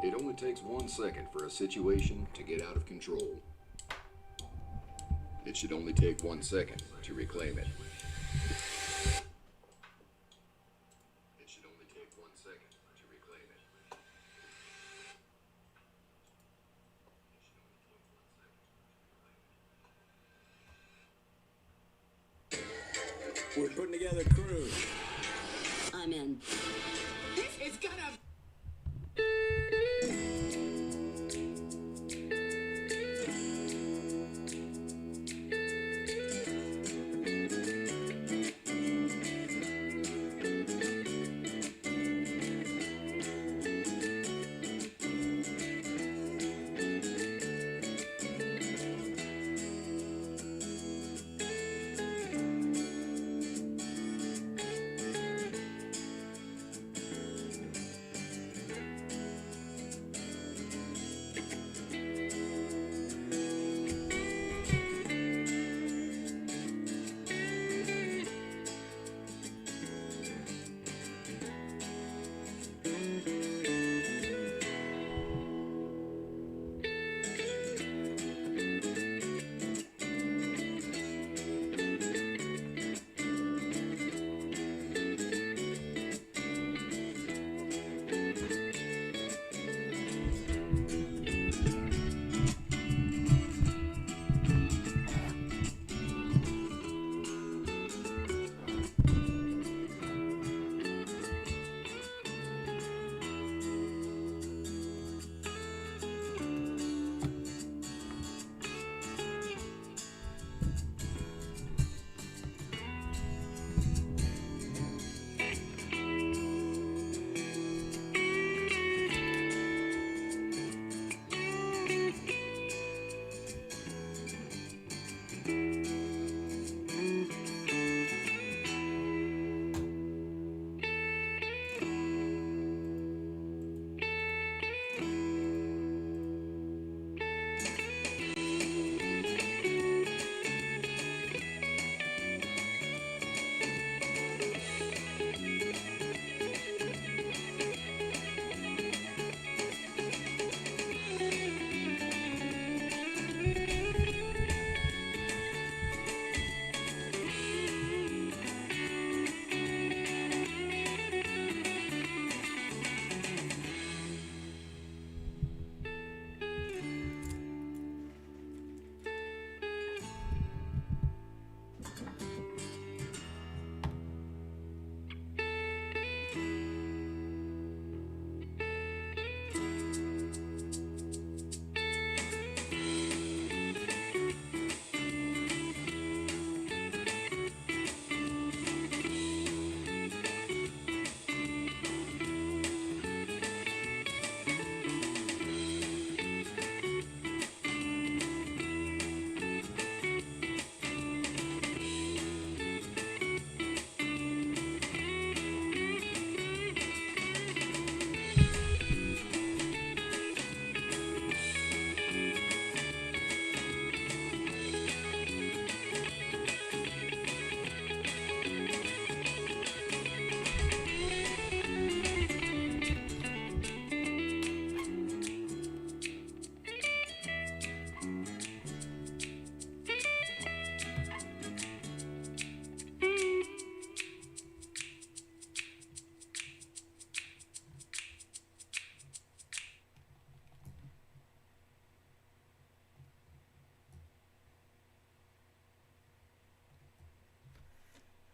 It only takes 1 second for a situation to get out of control. It should only take 1 second to reclaim it. It should only take 1 second to reclaim it. We're putting together a crew. I'm in. This is gonna...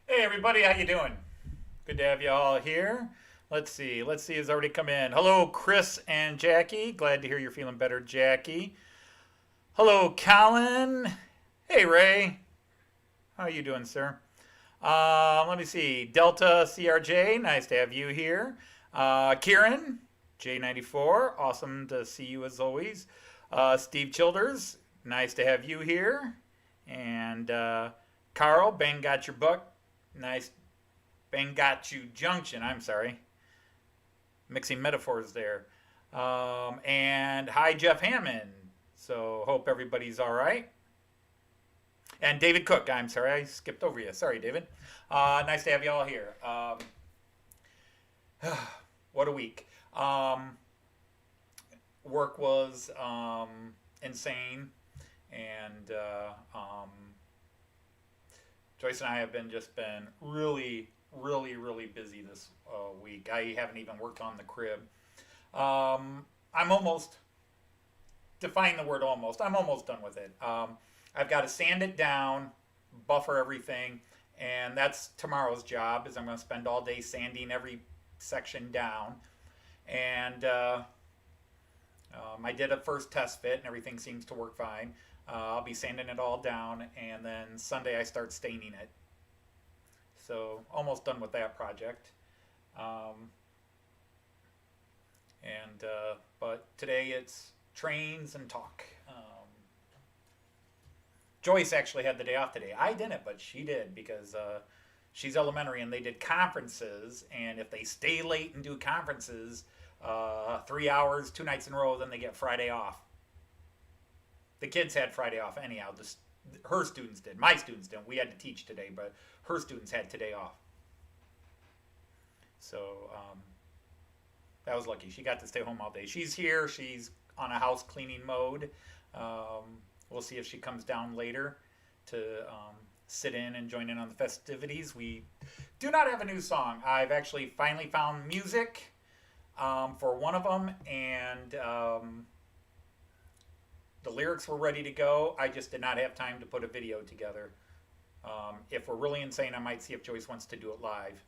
Hey everybody, how you doing? Good to have you all here. Let's see who's already come in. Hello, Chris and Jackie. Glad to hear you're feeling better, Jackie. Hello, Colin. Hey, Ray. How are you doing, sir? Let me see. Delta CRJ, nice to have you here. Kieran, J94, awesome to see you as always. Steve Childers, nice to have you here. And Carl, Bang Got Your Buck. Nice. Bang Got You Junction, I'm sorry. Mixing metaphors there. And hi, Jeff Hammond. So hope everybody's all right. And David Cook, I'm sorry, I skipped over you. Sorry, David. Nice to have you all here. What a week. work was insane, and Joyce and I have been really, really, really busy this week. I haven't even worked on the crib. I'm almost, define the word almost, I'm almost done with it. I've got to sand it down, buffer everything, and that's tomorrow's job, is I'm going to spend all day sanding every section down. And I did a first test fit, and everything seems to work fine. I'll be sanding it all down, and then Sunday I start staining it. So almost done with that project. But today it's trains and talk. Joyce actually had the day off today. I didn't, but she did, because she's elementary and they did conferences, and if they stay late and do conferences 3 hours, 2 nights in a row, then they get Friday off. The kids had Friday off anyhow. Her students did. My students didn't. We had to teach today, but her students had today off. So that was lucky. She got to stay home all day. She's here. She's on a house cleaning mode. We'll see if she comes down later to sit in and join in on the festivities. We do not have a new song. I've actually finally found music for one of them, and the lyrics were ready to go. I just did not have time to put a video together. If we're really insane, I might see if Joyce wants to do it live.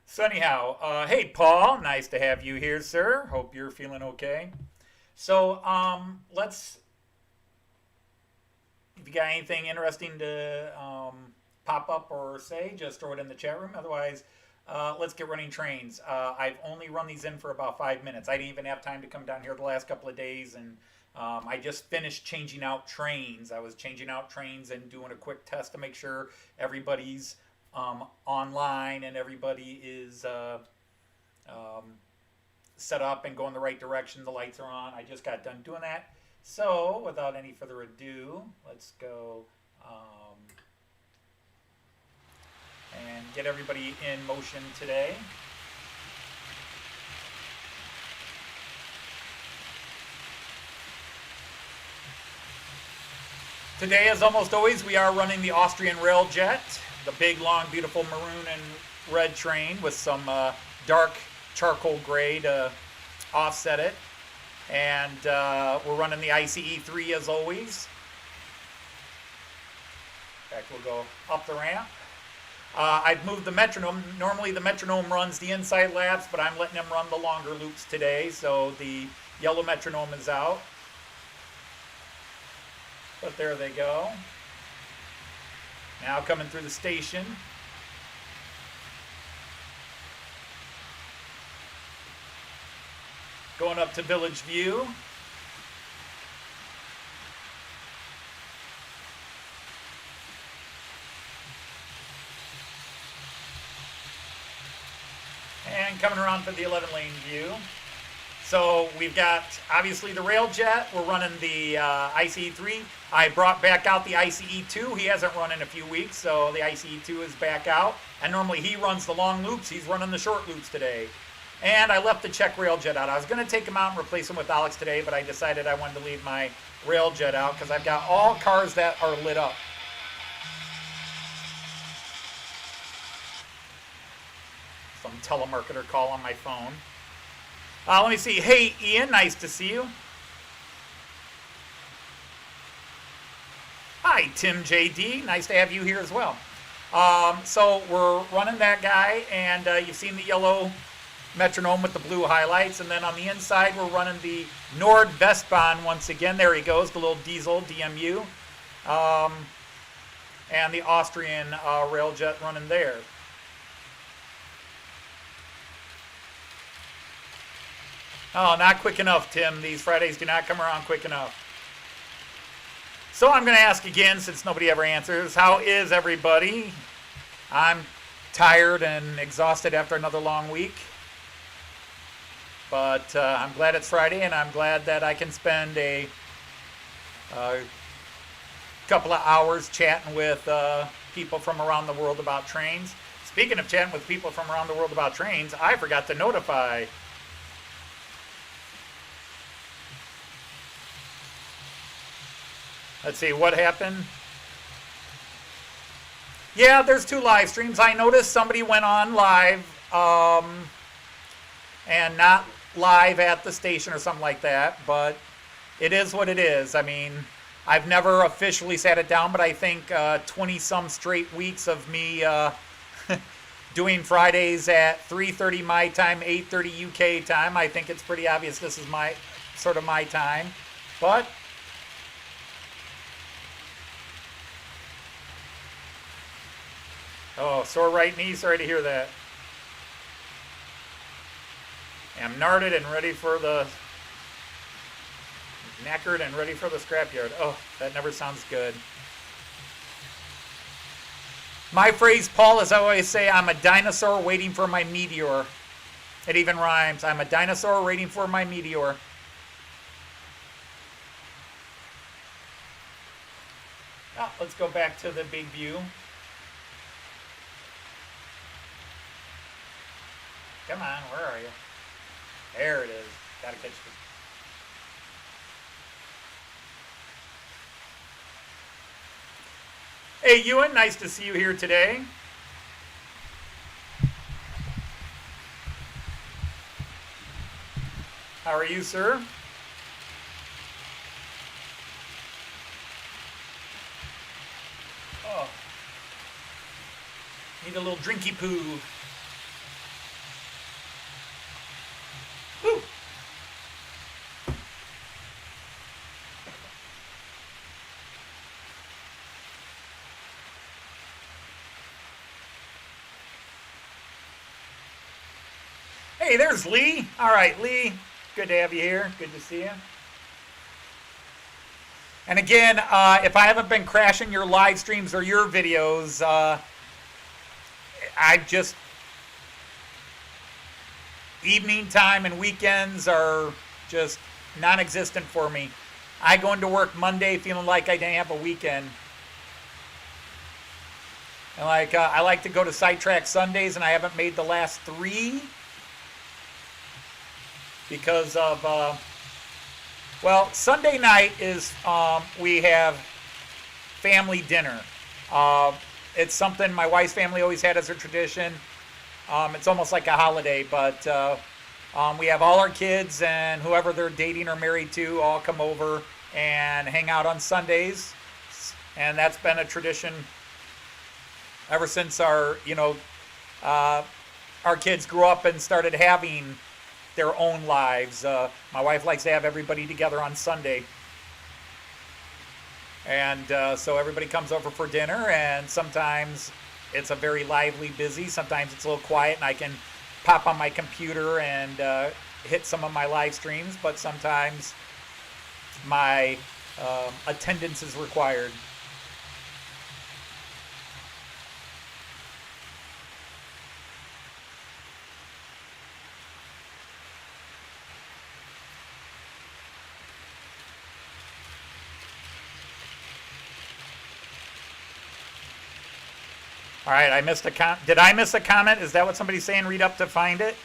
So anyhow, hey Paul, nice to have you here, sir. Hope you're feeling okay. So if you got anything interesting to pop up or say, just throw it in the chat room. Otherwise, let's get running trains. I've only run these in for about 5 minutes. I didn't even have time to come down here the last couple of days, and I just finished changing out trains. I was changing out trains and doing a quick test to make sure everybody's online and everybody is set up and going the right direction. The lights are on. I just got done doing that. So without any further ado, let's go and get everybody in motion today. Today, as almost always, we are running the Austrian Railjet, the big, long, beautiful maroon and red train with some dark charcoal gray to offset it. And we're running the ICE 3 as always. In fact, we'll go up the ramp. I've moved the metronome. Normally the metronome runs the inside laps, but I'm letting them run the longer loops today, so the yellow metronome is out. But there they go. Now coming through the station. Going up to Village View. And coming around for the 11-lane view. So we've got, obviously, the Railjet. We're running the ICE 3. I brought back out the ICE 2. He hasn't run in a few weeks, so the ICE 2 is back out. And normally he runs the long loops. He's running the short loops today. And I left the Czech Railjet out. I was going to take him out and replace him with Alex today, but I decided I wanted to leave my Railjet out because I've got all cars that are lit up. Some telemarketer call on my phone. Let me see. Hey, Ian, nice to see you. Hi, Tim JD. Nice to have you here as well. So we're running that guy, and you've seen the yellow metronome with the blue highlights. And then on the inside, we're running the Nord-Westbahn once again. There he goes, the little diesel DMU. And the Austrian Railjet running there. Oh, not quick enough, Tim. These Fridays do not come around quick enough. So I'm going to ask again, since nobody ever answers, how is everybody? I'm tired and exhausted after another long week. But I'm glad it's Friday, and I'm glad that I can spend a couple of hours chatting with people from around the world about trains. Speaking of chatting with people from around the world about trains, I forgot to notify Let's see what happened. Yeah, there's 2 live streams. I noticed somebody went on live and not live at the station or something like that, but it is what it is. I mean, I've never officially sat it down, but I think 20-some straight weeks of me doing Fridays at 3:30 my time, 8:30 UK time, I think it's pretty obvious this is my sort of my time. But oh, sore right knee. Sorry to hear that. I'm knackered and ready for the scrapyard. Oh, that never sounds good. My phrase, Paul, is I always say, I'm a dinosaur waiting for my meteor. It even rhymes. I'm a dinosaur waiting for my meteor. Oh, let's go back to the big view. Come on, where are you? There it is. Gotta catch this. Hey, Ewan, nice to see you here today. How are you, sir? Oh. Need a little drinky poo. Woo. Hey, there's Lee. All right, Lee. Good to have you here. Good to see you. And again, if I haven't been crashing your live streams or your videos, I just evening time and weekends are just non-existent for me. I go into work Monday feeling like I didn't have a weekend. And like I like to go to Sidetrack Sundays, and I haven't made the last 3 because of well, Sunday night is we have family dinner. It's something my wife's family always had as a tradition. It's almost like a holiday, but we have all our kids and whoever they're dating or married to all come over and hang out on Sundays, and that's been a tradition ever since our kids grew up and started having their own lives. My wife likes to have everybody together on Sunday, and so everybody comes over for dinner, and sometimes it's a very lively, busy. Sometimes it's a little quiet, and I can pop on my computer and hit some of my live streams, but sometimes my attendance is required. All right, I missed a comment. Did I miss a comment? Is that what somebody's saying? Read up to find it?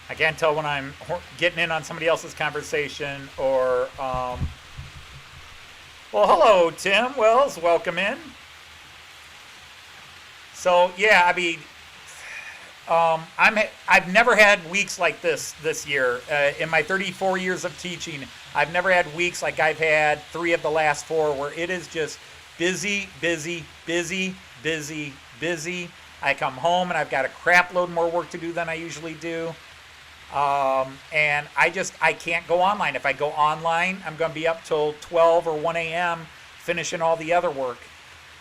I can't tell when I'm getting in on somebody else's conversation or... Well, hello, Tim Wells. Welcome in. So, yeah, I mean... I've never had weeks like this year. In my 34 years of teaching, I've never had weeks like I've had 3 of the last 4 where it is just busy, busy, busy, busy, busy. I come home and I've got a crap load more work to do than I usually do. And I can't go online. If I go online, I'm going to be up till 12 or 1 a.m. finishing all the other work.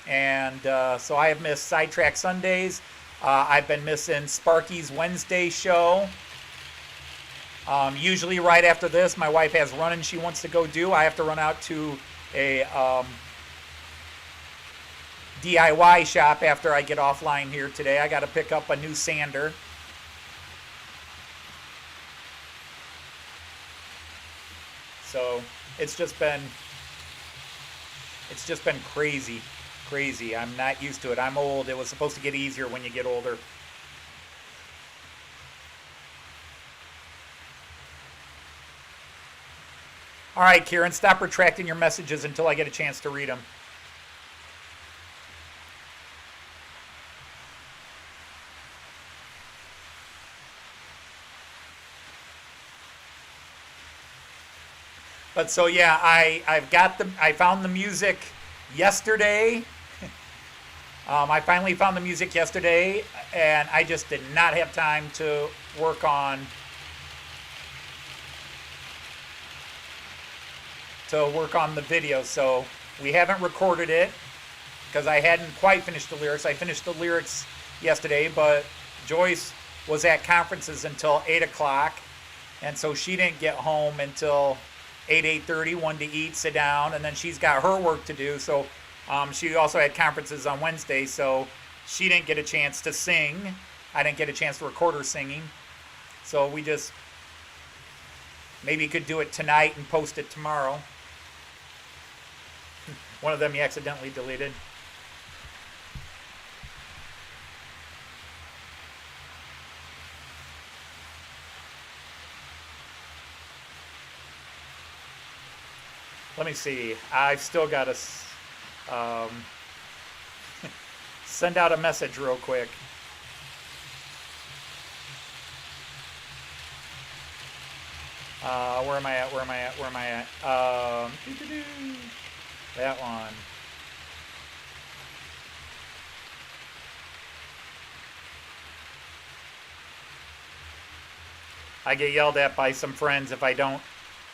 And so I have missed Sidetrack Sundays. I've been missing Sparky's Wednesday show. Usually right after this, my wife has running she wants to go do. I have to run out to a DIY shop after I get offline here today. I got to pick up a new sander. So it's just been crazy. Crazy. I'm not used to it. I'm old. It was supposed to get easier when you get older. All right, Kieran, stop retracting your messages until I get a chance to read them. But so yeah, I found the music yesterday. I finally found the music yesterday, and I just did not have time to work on the video. So we haven't recorded it because I hadn't quite finished the lyrics. I finished the lyrics yesterday, but Joyce was at conferences until 8 o'clock, and so she didn't get home until 8:30, wanted to eat, sit down, and then she's got her work to do. So she also had conferences on Wednesday, so she didn't get a chance to sing. I didn't get a chance to record her singing. So we just maybe could do it tonight and post it tomorrow. One of them you accidentally deleted. Let me see. I've still got to send out a message real quick. Where am I at? That one. I get yelled at by some friends if I don't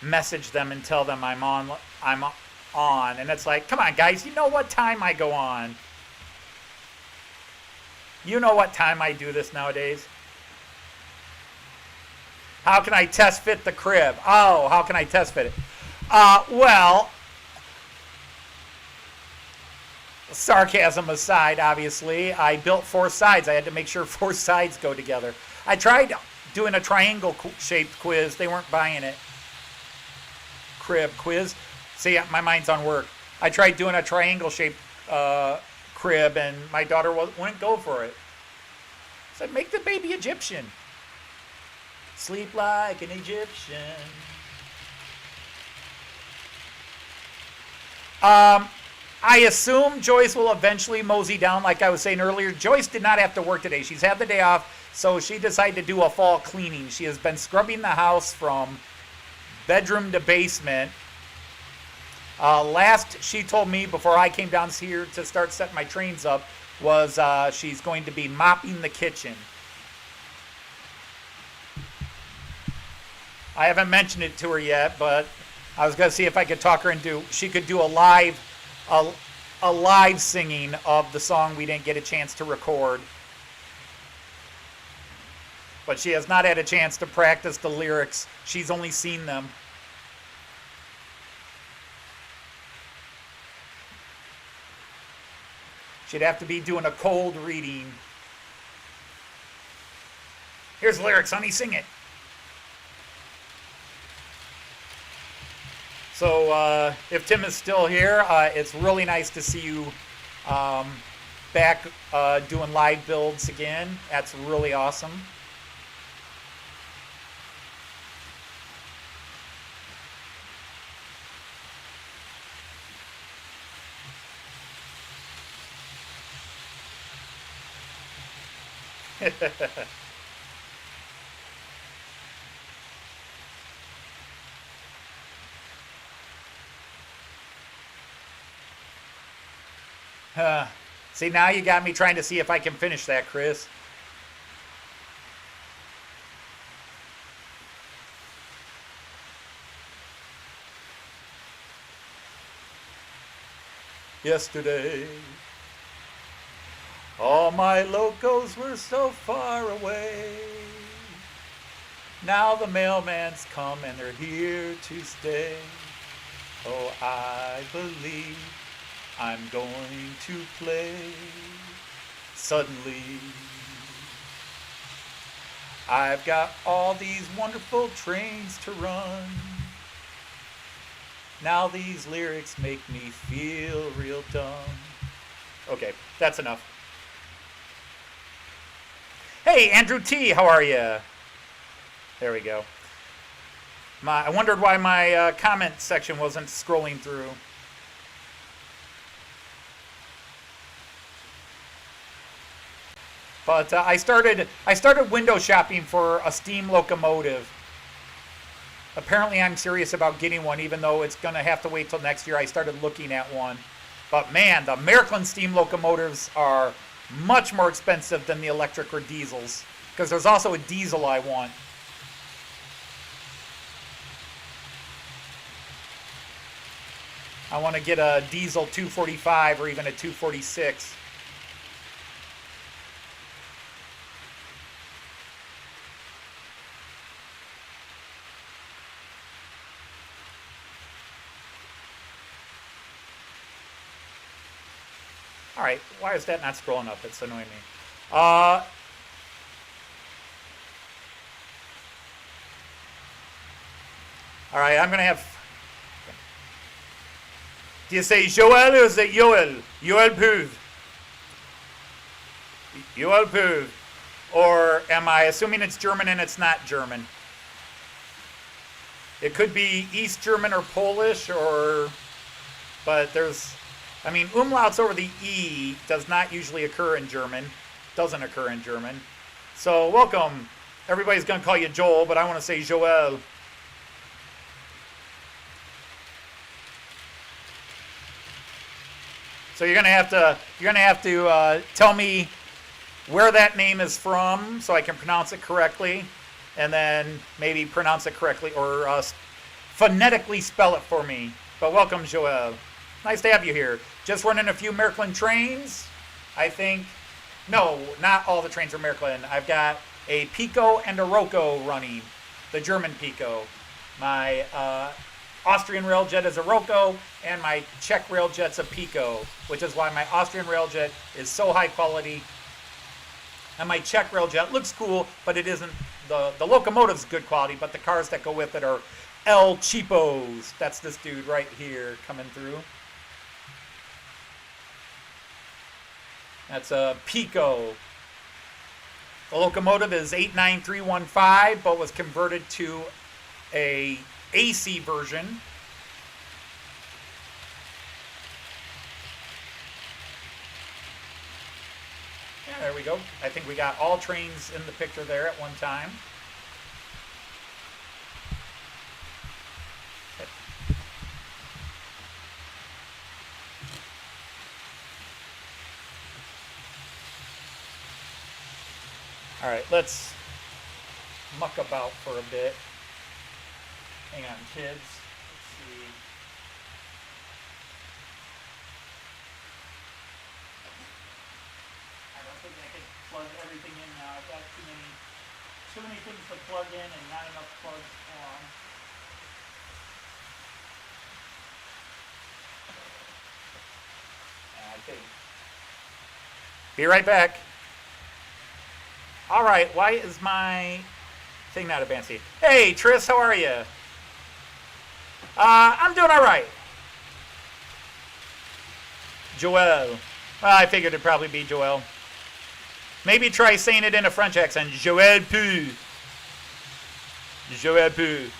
message them and tell them I'm on, and it's like, come on guys, you know what time I go on. You know what time I do this nowadays. How can I test fit the crib? Oh, how can I test fit it? Well, sarcasm aside, obviously, I built 4 sides. I had to make sure 4 sides go together. I tried doing a triangle shaped quiz. They weren't buying it. Crib quiz. See, my mind's on work. I tried doing a triangle shaped crib, and my daughter wouldn't go for it. I said, make the baby Egyptian. Sleep like an Egyptian. I assume Joyce will eventually mosey down, like I was saying earlier. Joyce did not have to work today. She's had the day off, so she decided to do a fall cleaning. She has been scrubbing the house from bedroom to basement. Last she told me before I came down here to start setting my trains up was she's going to be mopping the kitchen. I haven't mentioned it to her yet, but I was going to see if I could talk her into, she could do a live singing of the song we didn't get a chance to record. But she has not had a chance to practice the lyrics. She's only seen them. She'd have to be doing a cold reading. Here's the lyrics, honey, sing it. So if Tim is still here, it's really nice to see you back doing live builds again. That's really awesome. See, now you got me trying to see if I can finish that, Chris. Yesterday, all my locos were so far away. Now the mailman's come and they're here to stay. Oh, I believe I'm going to play. Suddenly, I've got all these wonderful trains to run. Now these lyrics make me feel real dumb. Okay, that's enough. Hey, Andrew T., how are you? There we go. I wondered why my comment section wasn't scrolling through. But I started window shopping for a steam locomotive. Apparently I'm serious about getting one, even though it's going to have to wait till next year. I started looking at one. But man, the American steam locomotives are much more expensive than the electric or diesels. Because there's also a diesel I want. I want to get a diesel 245 or even a 246. All right, why is that not scrolling up? It's annoying me. All right, I'm going to have... Do you say Joel or is it Yoel? Yoel Puv. Yoel Puv. Or am I assuming it's German and it's not German? It could be East German or Polish or... But there's... I mean, umlauts over the E does not usually occur in German. Doesn't occur in German. So, welcome. Everybody's going to call you Joel, but I want to say Joel. So you're going to have to tell me where that name is from so I can pronounce it correctly, and then maybe pronounce it correctly or phonetically spell it for me. But welcome, Joel. Nice to have you here. Just running a few Märklin trains. I think, no, not all the trains are Märklin. I've got a Pico and a Roco running, the German Pico. My Austrian railjet is a Roco, and my Czech railjet's a Pico, which is why my Austrian railjet is so high quality. And my Czech railjet looks cool, but it isn't, the locomotive's good quality, but the cars that go with it are El Cheapos. That's this dude right here coming through. That's a Pico. The locomotive is 89315, but was converted to a AC version. Yeah, there we go. I think we got all trains in the picture there at one time. All right, let's muck about for a bit. Hang on, kids. Let's see. I don't think I can plug everything in now. I've got too many things to plug in and not enough plugs on. I think. Be right back. All right, why is my thing not advancing? Hey, Tris, how are you? I'm doing all right. Joel. Well, I figured it'd probably be Joel. Maybe try saying it in a French accent. Joel Pu. Joel Pu.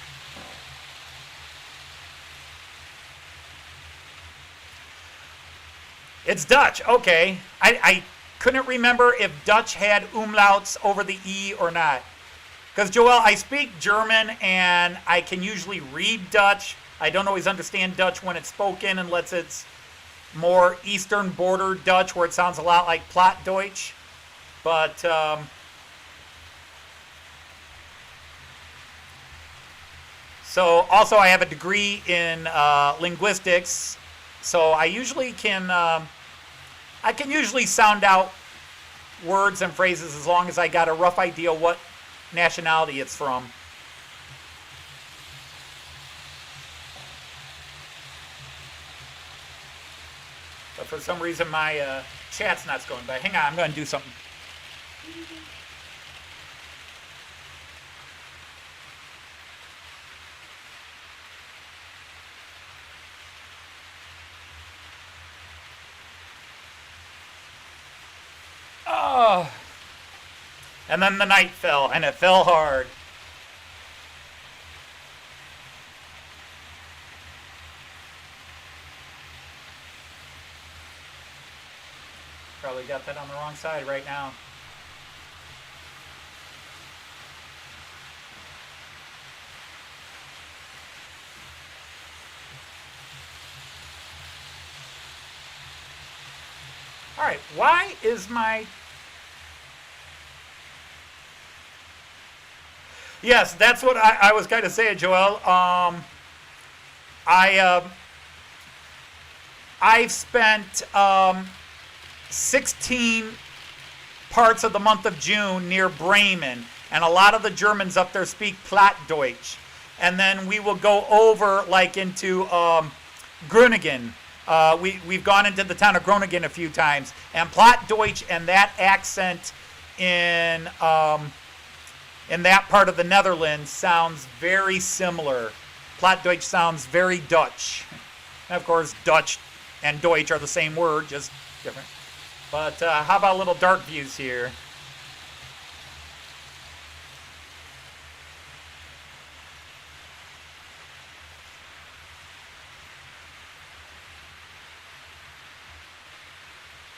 It's Dutch. Okay. I couldn't remember if Dutch had umlauts over the E or not. Because, Joel, I speak German and I can usually read Dutch. I don't always understand Dutch when it's spoken unless it's more Eastern border Dutch where it sounds a lot like Plattdeutsch. But, so also I have a degree in linguistics. So I usually can, I can usually sound out words and phrases as long as I got a rough idea what nationality it's from. But for some reason my chat's not going by. Hang on, I'm going to do something. Oh. And then the night fell, and it fell hard. got that on the wrong side right now. All right, why is my... Yes, that's what I was going to say, Joel. I've spent 16 parts of the month of June near Bremen, and a lot of the Germans up there speak Plattdeutsch. And then we will go over like into Groningen. We've gone into the town of Groningen a few times, and Plattdeutsch and that accent in that part of the Netherlands sounds very similar. Plattdeutsch sounds very Dutch. And of course, Dutch and Deutsch are the same word, just different. But how about little dark views here?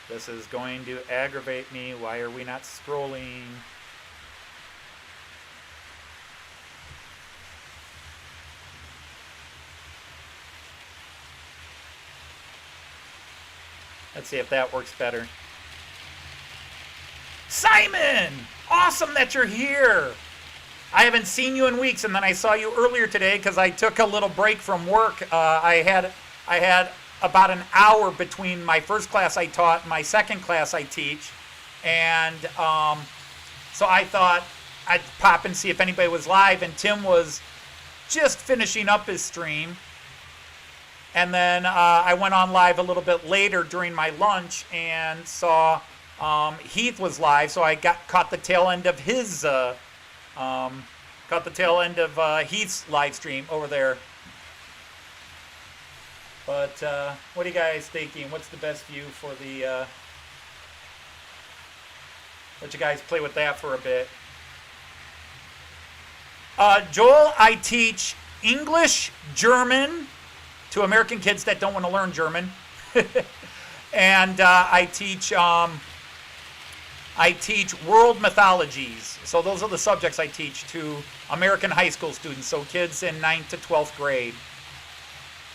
This is going to aggravate me. Why are we not scrolling? Let's see if that works better. Simon! Awesome that you're here! I haven't seen you in weeks, and then I saw you earlier today because I took a little break from work. I had about an hour between my first class I taught and my second class I teach. And so I thought I'd pop and see if anybody was live, and Tim was just finishing up his stream. And then I went on live a little bit later during my lunch and saw Heath was live, so I caught the tail end of his Heath's live stream over there. But what are you guys thinking? What's the best view for the? Let you guys play with that for a bit. Joel, I teach English, German to American kids that don't want to learn German, and I teach world mythologies. So those are the subjects I teach to American high school students, so kids in 9th to 12th grade.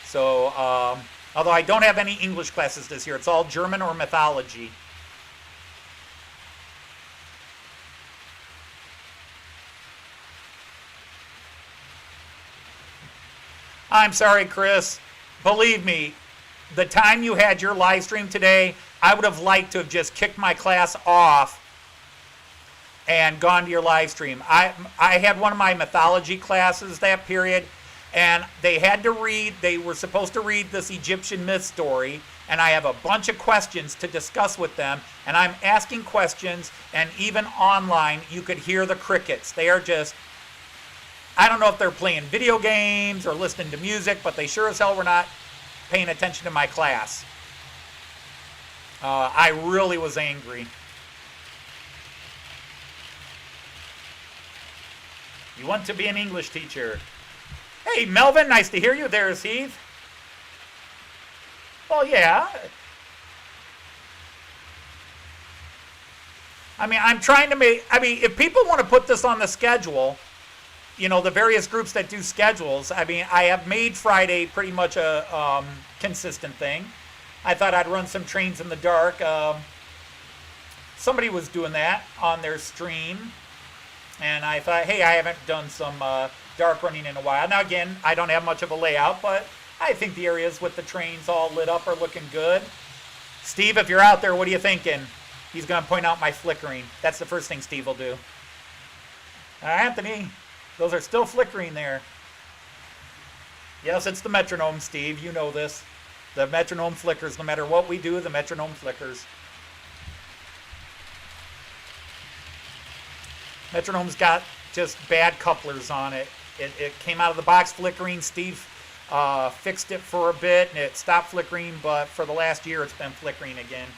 So although I don't have any English classes this year, it's all German or mythology. I'm sorry, Chris. Believe me, the time you had your live stream today, I would have liked to have just kicked my class off and gone to your live stream. I had one of my mythology classes that period, and they were supposed to read this Egyptian myth story, and I have a bunch of questions to discuss with them, and I'm asking questions, and even online, you could hear the crickets. They are just, I don't know if they're playing video games or listening to music, but they sure as hell were not paying attention to my class. I really was angry. You want to be an English teacher. Hey, Melvin, nice to hear you. There's Heath. Well, yeah. I mean, I'm trying to make, if people want to put this on the schedule, you know, the various groups that do schedules, I mean, I have made Friday pretty much a consistent thing. I thought I'd run some trains in the dark. Somebody was doing that on their stream, and I thought, hey, I haven't done some dark running in a while. Now, again, I don't have much of a layout, but I think the areas with the trains all lit up are looking good. Steve, if you're out there, what are you thinking? He's going to point out my flickering. That's the first thing Steve will do. Anthony, those are still flickering there. Yes, it's the metronome, Steve. You know this. The metronome flickers. No matter what we do, the metronome flickers. Metronome's got just bad couplers on it. It came out of the box flickering. Steve fixed it for a bit, and it stopped flickering, but for the last year, it's been flickering again.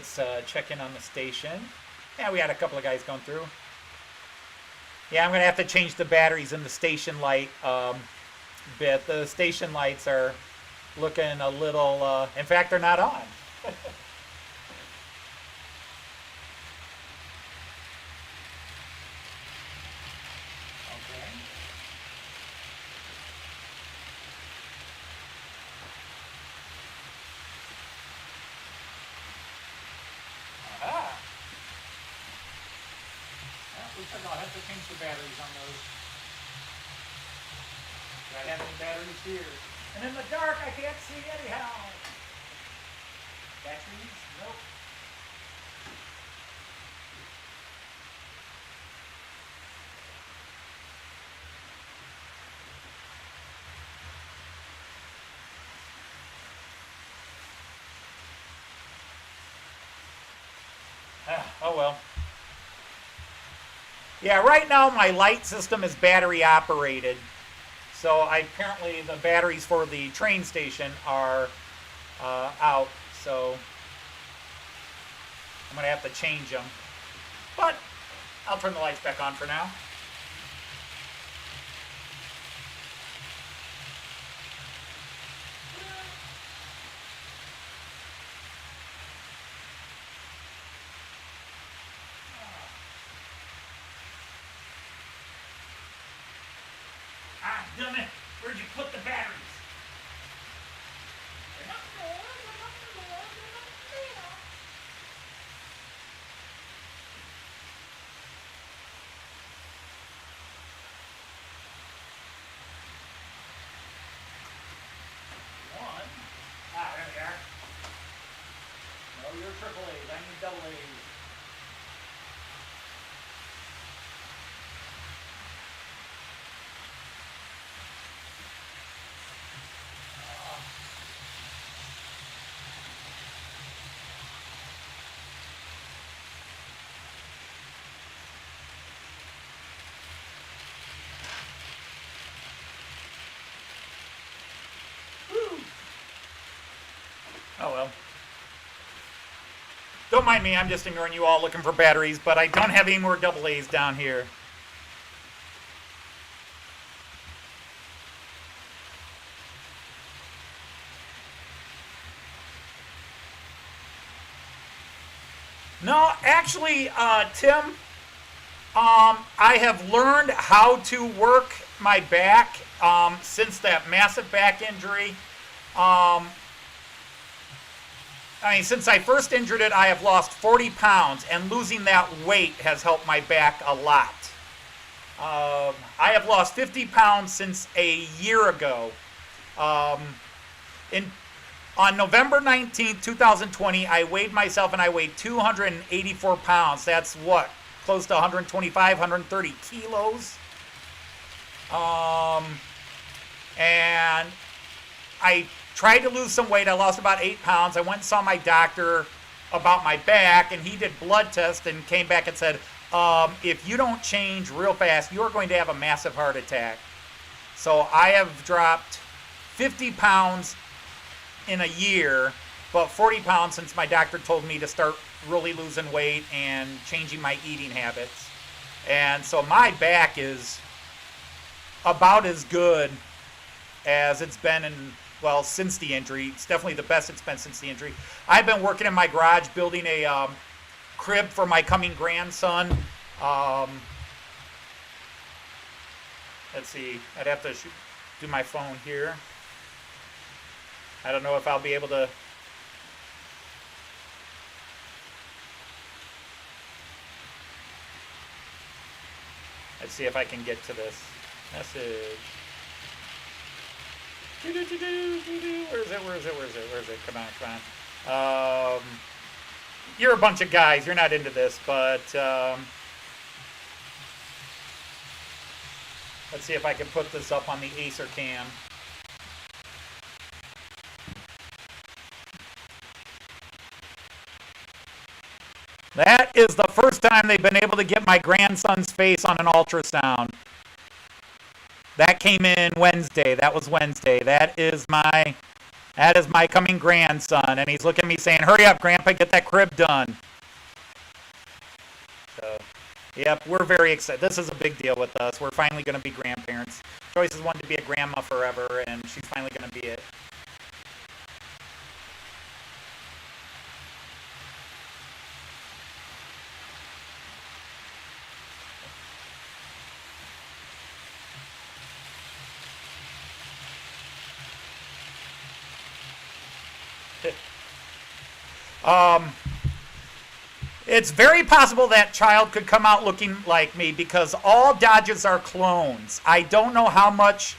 Let's check in on the station. Yeah, we had a couple of guys going through. Yeah, I'm going to have to change the batteries in the station light bit. The station lights are looking a little, in fact, they're not on. I'll have to change the batteries on those. Do I have any batteries here? And in the dark, I can't see anyhow. Batteries? Nope. Oh well. Yeah, right now my light system is battery operated. So apparently the batteries for the train station are out. So I'm going to have to change them. But I'll turn the lights back on for now. Ah, damn it! Where'd you put the batteries? One. Ah, there they are. No, you're triple A's. I need double A's. Oh well. Don't mind me, I'm just ignoring you all looking for batteries, but I don't have any more double A's down here. No, actually, Tim, I have learned how to work my back since that massive back injury. Since I first injured it, I have lost 40 pounds, and losing that weight has helped my back a lot. I have lost 50 pounds since a year ago. On November 19th, 2020, I weighed myself, and I weighed 284 pounds. That's what? Close to 125, 130 kilos. And I tried to lose some weight. I lost about 8 pounds. I went and saw my doctor about my back, and he did blood tests and came back and said, if you don't change real fast, you're going to have a massive heart attack. So I have dropped 50 pounds in a year, but 40 pounds since my doctor told me to start really losing weight and changing my eating habits. And so my back is about as good as it's been since the injury. It's definitely the best it's been since the injury. I've been working in my garage building a crib for my coming grandson. Let's see, I'd have to do my phone here. I don't know if I'll be able to. Let's see if I can get to this message. Where is it? Come on. You're a bunch of guys. You're not into this, but let's see if I can put this up on the Acer cam. That is the first time they've been able to get my grandson's face on an ultrasound. That came in Wednesday. That was Wednesday. That That is my coming grandson, and he's looking at me saying, "Hurry up, Grandpa, get that crib done." So, yep, we're very excited. This is a big deal with us. We're finally going to be grandparents. Joyce has wanted to be a grandma forever, and she's finally going to be it. It's very possible that child could come out looking like me because all Dodges are clones. I don't know how much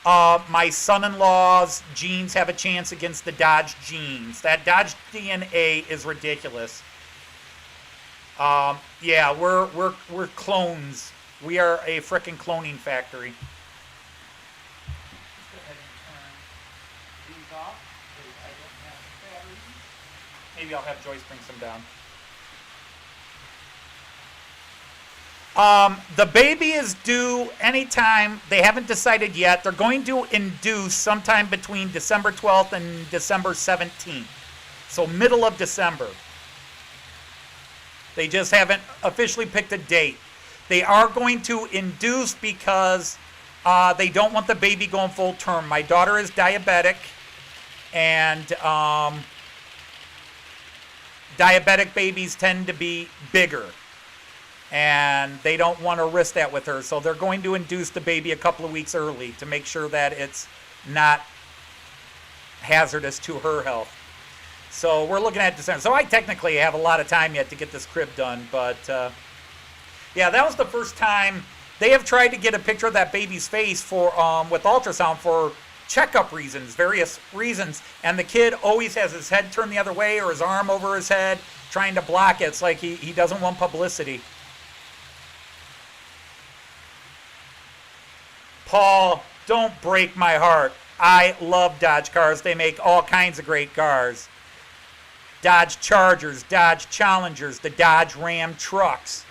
my son-in-law's genes have a chance against the Dodge genes. That Dodge DNA is ridiculous. Yeah, we're clones. We are a frickin' cloning factory. Maybe I'll have Joyce bring some down. The baby is due anytime. They haven't decided yet. They're going to induce sometime between December 12th and December 17th. So middle of December. They just haven't officially picked a date. They are going to induce because they don't want the baby going full term. My daughter is diabetic, and diabetic babies tend to be bigger. And they don't want to risk that with her. So they're going to induce the baby a couple of weeks early to make sure that it's not hazardous to her health. So we're looking at December. So I technically have a lot of time yet to get this crib done. But yeah, that was the first time. They have tried to get a picture of that baby's face for with ultrasound for checkup reasons, various reasons. And the kid always has his head turned the other way or his arm over his head trying to block it. It's like he doesn't want publicity. Paul, don't break my heart. I love Dodge cars. They make all kinds of great cars. Dodge Chargers, Dodge Challengers, the Dodge Ram trucks.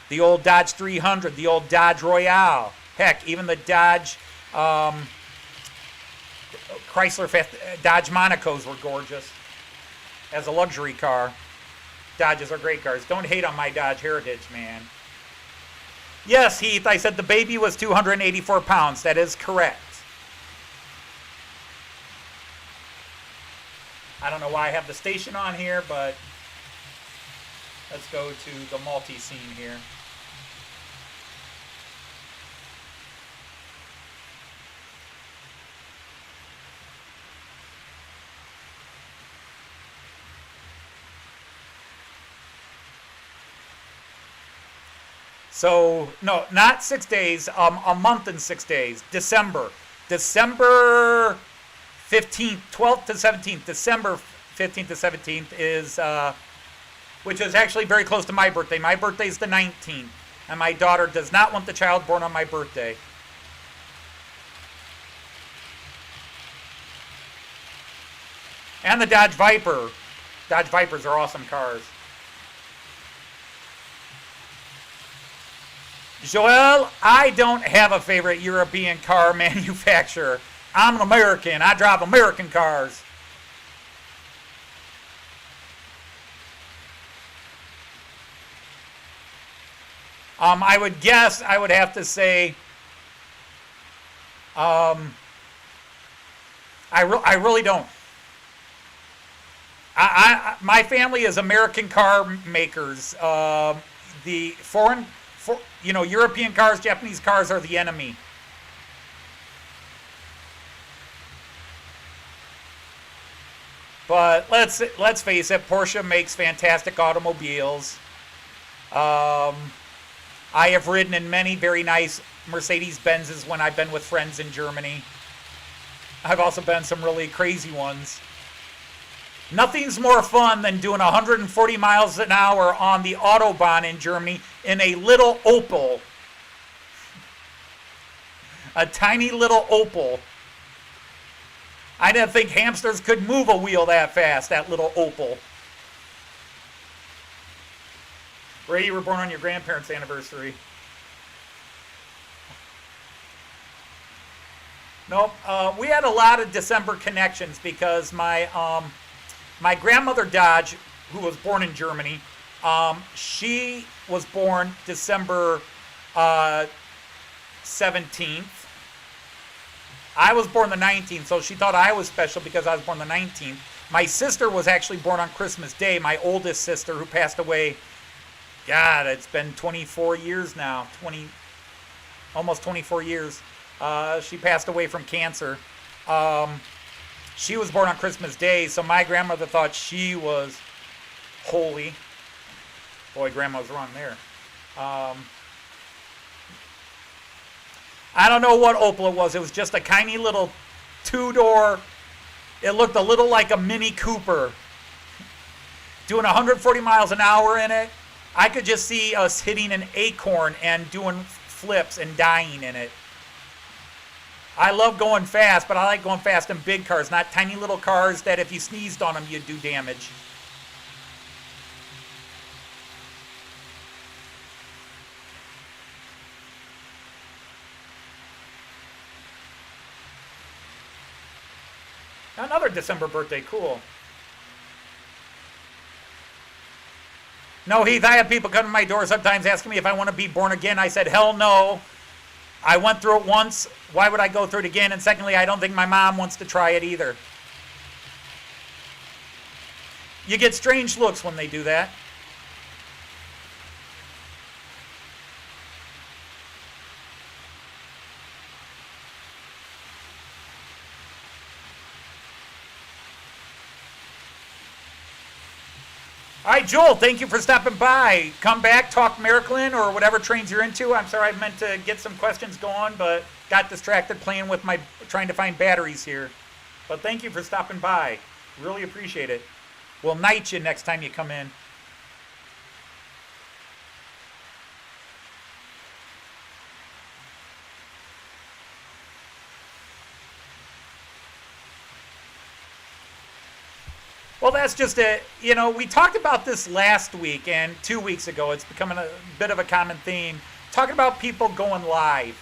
The old Dodge 300, the old Dodge Royale. Heck, even the Dodge Dodge Monacos were gorgeous as a luxury car. Dodges are great cars. Don't hate on my Dodge heritage, man. Yes, Heath, I said the baby was 284 pounds. That is correct. I don't know why I have the station on here, but let's go to the multi-scene here. So, no, not 6 days, a month and 6 days. December 15th, 12th to 17th. December 15th to 17th is, which is actually very close to my birthday. My birthday is the 19th, and my daughter does not want the child born on my birthday. And the Dodge Viper. Dodge Vipers are awesome cars. Joel, I don't have a favorite European car manufacturer. I'm an American. I drive American cars. I would guess, I would have to say, I really don't. My family is American car makers. The foreign, European cars, Japanese cars are the enemy. But let's face it, Porsche makes fantastic automobiles. I have ridden in many very nice Mercedes-Benzes when I've been with friends in Germany. I've also been some really crazy ones. Nothing's more fun than doing 140 miles an hour on the Autobahn in Germany in a little Opel. A tiny little Opel. I didn't think hamsters could move a wheel that fast, that little Opel. Ray, you were born on your grandparents' anniversary. Nope. We had a lot of December connections because my grandmother Dodge, who was born in Germany, she was born December 17th. I was born the 19th, so she thought I was special because I was born the 19th. My sister was actually born on Christmas Day, my oldest sister, who passed away. God, it's been 24 years now. Almost 24 years. She passed away from cancer. She was born on Christmas Day, so my grandmother thought she was holy. Boy, Grandma was wrong there. I don't know what Opel it was. It was just a tiny little two-door. It looked a little like a Mini Cooper. Doing 140 miles an hour in it. I could just see us hitting an acorn and doing flips and dying in it. I love going fast, but I like going fast in big cars, not tiny little cars that if you sneezed on them, you'd do damage. Another December birthday, cool. No, Heath, I have people come to my door sometimes asking me if I want to be born again. I said, hell no. I went through it once. Why would I go through it again? And secondly, I don't think my mom wants to try it either. You get strange looks when they do that. All right, Joel, thank you for stopping by. Come back, talk American or whatever trains you're into. I'm sorry I meant to get some questions going, but got distracted playing with trying to find batteries here. But thank you for stopping by. Really appreciate it. We'll night you next time you come in. Well, that's just it. You know, we talked about this last week and 2 weeks ago. It's becoming a bit of a common theme. Talking about people going live.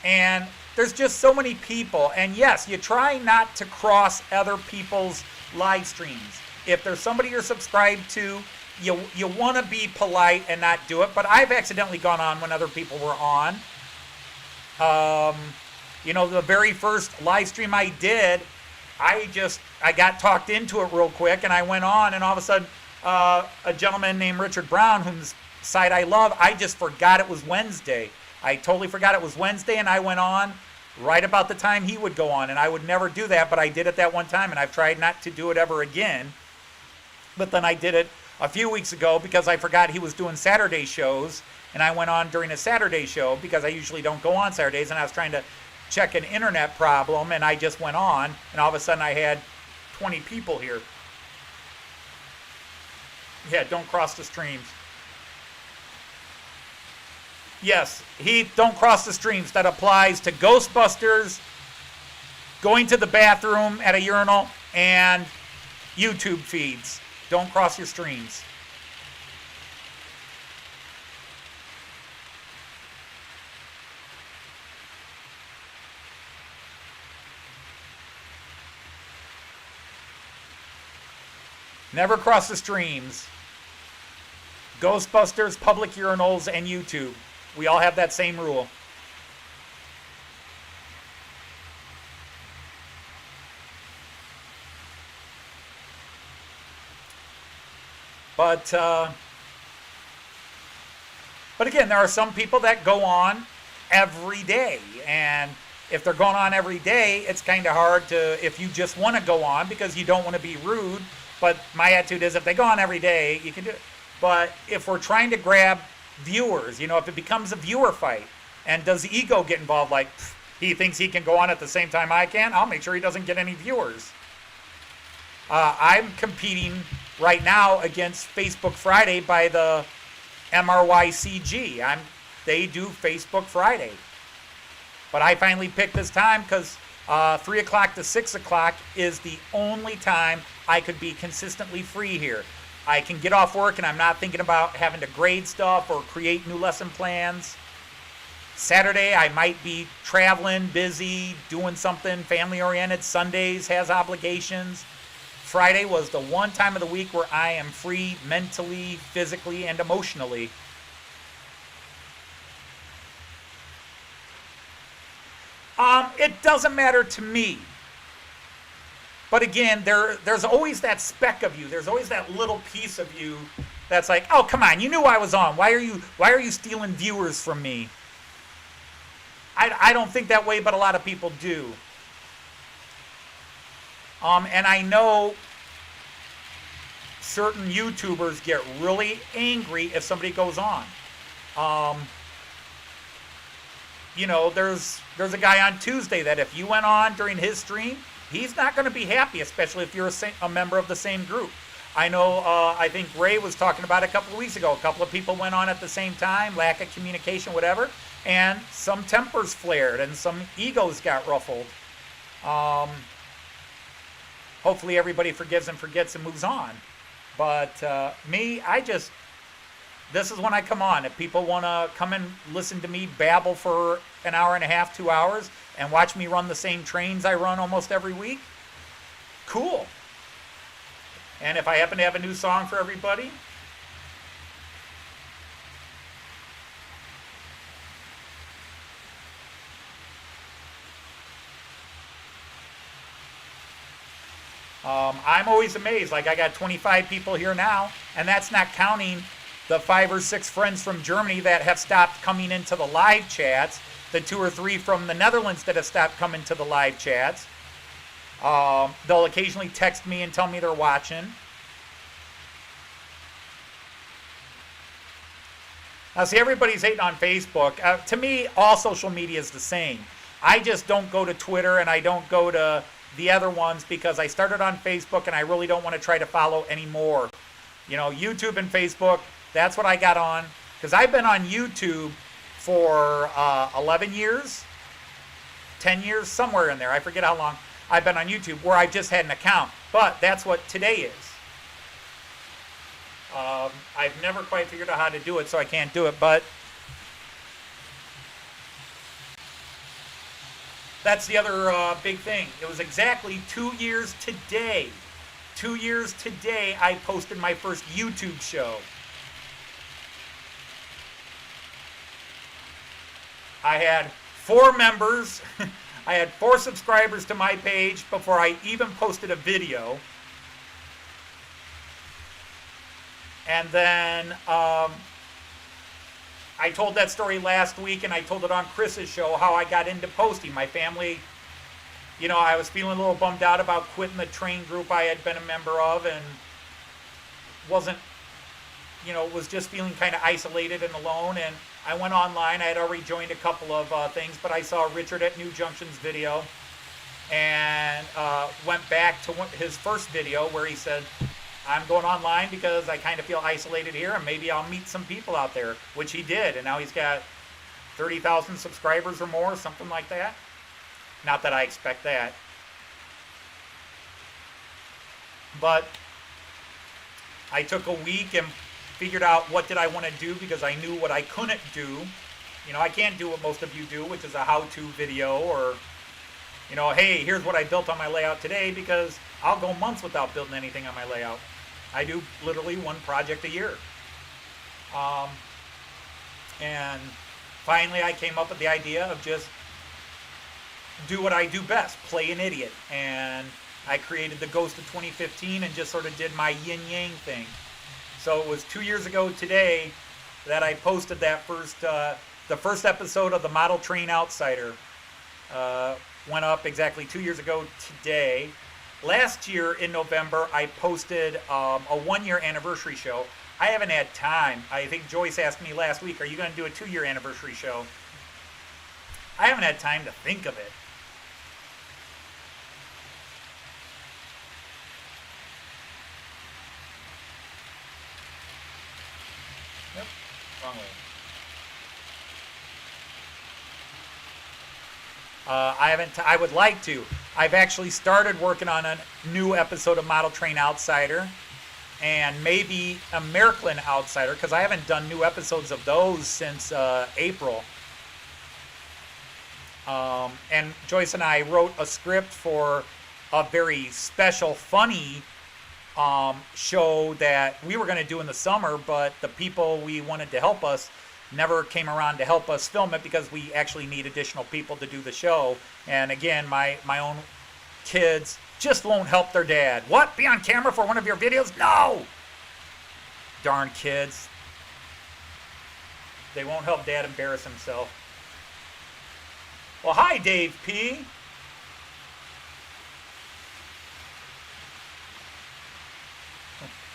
And there's just so many people. And yes, you try not to cross other people's live streams. If there's somebody you're subscribed to, you want to be polite and not do it. But I've accidentally gone on when other people were on. You know, the very first live stream I did, I got talked into it real quick, and I went on, and all of a sudden, a gentleman named Richard Brown, whose site I love, I just forgot it was Wednesday. I totally forgot it was Wednesday, and I went on right about the time he would go on, and I would never do that, but I did it that one time, and I've tried not to do it ever again. But then I did it a few weeks ago because I forgot he was doing Saturday shows, and I went on during a Saturday show because I usually don't go on Saturdays, and I was trying to check an internet problem, and I just went on, and all of a sudden I had 20 people here. Yeah, don't cross the streams. Yes, Heath, don't cross the streams. That applies to Ghostbusters, going to the bathroom at a urinal, and YouTube feeds. Don't cross your streams. Never cross the streams. Ghostbusters, public urinals, and YouTube. We all have that same rule. But again, there are some people that go on every day. And if they're going on every day, it's kind of hard to, if you just want to go on because you don't want to be rude. But my attitude is if they go on every day, you can do it. But if we're trying to grab viewers, you know, if it becomes a viewer fight, and does ego get involved, like he thinks he can go on at the same time I can, I'll make sure he doesn't get any viewers. I'm competing right now against Facebook Friday by the MRYCG. They do Facebook Friday. But I finally picked this time because 3 o'clock to 6 o'clock is the only time I could be consistently free here. I can get off work and I'm not thinking about having to grade stuff or create new lesson plans. Saturday, I might be traveling, busy, doing something family-oriented. Sundays has obligations. Friday was the one time of the week where I am free mentally, physically, and emotionally. It doesn't matter to me. But again, there's always that speck of you. There's always that little piece of you that's like, oh, come on, you knew I was on. Why are you stealing viewers from me? I don't think that way, but a lot of people do. And I know certain YouTubers get really angry if somebody goes on. You know, there's a guy on Tuesday that if you went on during his stream, he's not going to be happy, especially if you're a member of the same group. I know, I think Ray was talking about it a couple of weeks ago. A couple of people went on at the same time, lack of communication, whatever, and some tempers flared and some egos got ruffled. Hopefully everybody forgives and forgets and moves on. But me, this is when I come on. If people want to come and listen to me babble for an hour and a half, 2 hours, and watch me run the same trains I run almost every week, cool. And if I happen to have a new song for everybody, I'm always amazed. Like, I got 25 people here now, and that's not counting the 5 or 6 friends from Germany that have stopped coming into the live chats, the 2 or 3 from the Netherlands that have stopped coming to the live chats. They'll occasionally text me and tell me they're watching. Now, see, everybody's hating on Facebook. To me, all social media is the same. I just don't go to Twitter and I don't go to the other ones because I started on Facebook and I really don't want to try to follow anymore. You know, YouTube and Facebook, that's what I got on. Because I've been on YouTube for 11 years, 10 years, somewhere in there. I forget how long I've been on YouTube where I've just had an account. But that's what today is. I've never quite figured out how to do it, so I can't do it. But that's the other big thing. It was exactly 2 years today. 2 years today I posted my first YouTube show. I had 4 members. I had 4 subscribers to my page before I even posted a video. And then I told that story last week, and I told it on Chris's show, how I got into posting. My family, you know, I was feeling a little bummed out about quitting the train group I had been a member of, and wasn't, you know, was just feeling kind of isolated and alone. And I went online. I had already joined a couple of things, but I saw Richard at New Junction's video, and went back to his first video where he said, I'm going online because I kind of feel isolated here, and maybe I'll meet some people out there, which he did. And now he's got 30,000 subscribers or more, something like that. Not that I expect that. But I took a week and figured out what did I want to do, because I knew what I couldn't do. You know, I can't do what most of you do, which is a how-to video, or, you know, hey, here's what I built on my layout today, because I'll go months without building anything on my layout. I do literally 1 project a year. And finally I came up with the idea of just do what I do best, play an idiot. And I created the Ghost of 2015 and just sort of did my yin-yang thing. So it was 2 years ago today that I posted that the first episode of the Model Train Outsider. Went up exactly 2 years ago today. Last year in November, I posted a 1-year anniversary show. I haven't had time. I think Joyce asked me last week, are you going to do a 2-year anniversary show? I haven't had time to think of it. Yep, wrong way. I would like to. I've actually started working on a new episode of Model Train Outsider and maybe American Outsider, because I haven't done new episodes of those since April. And Joyce and I wrote a script for a very special, funny show that we were going to do in the summer, but the people we wanted to help us never came around to help us film it because we actually need additional people to do the show. And again, my own kids just won't help their dad. What? Be on camera for one of your videos? No! Darn kids. They won't help dad embarrass himself. Well, hi, Dave P.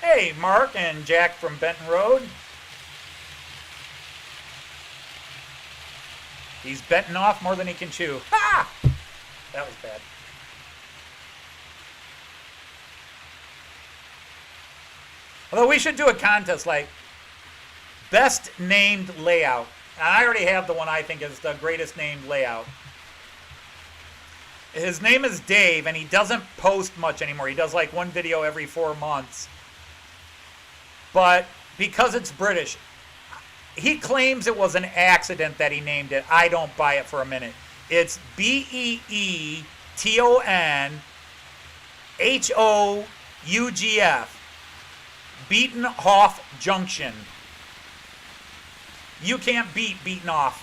Hey, Mark and Jack from Benton Road. He's betting off more than he can chew. Ha! That was bad. Although we should do a contest like best named layout. And I already have the one I think is the greatest named layout. His name is Dave, and he doesn't post much anymore. He does like one video every 4 months. But because it's British, he claims it was an accident that he named it. I don't buy it for a minute. It's Beetonhougf. Beatenhoff Junction. You can't beat Beatenhoff.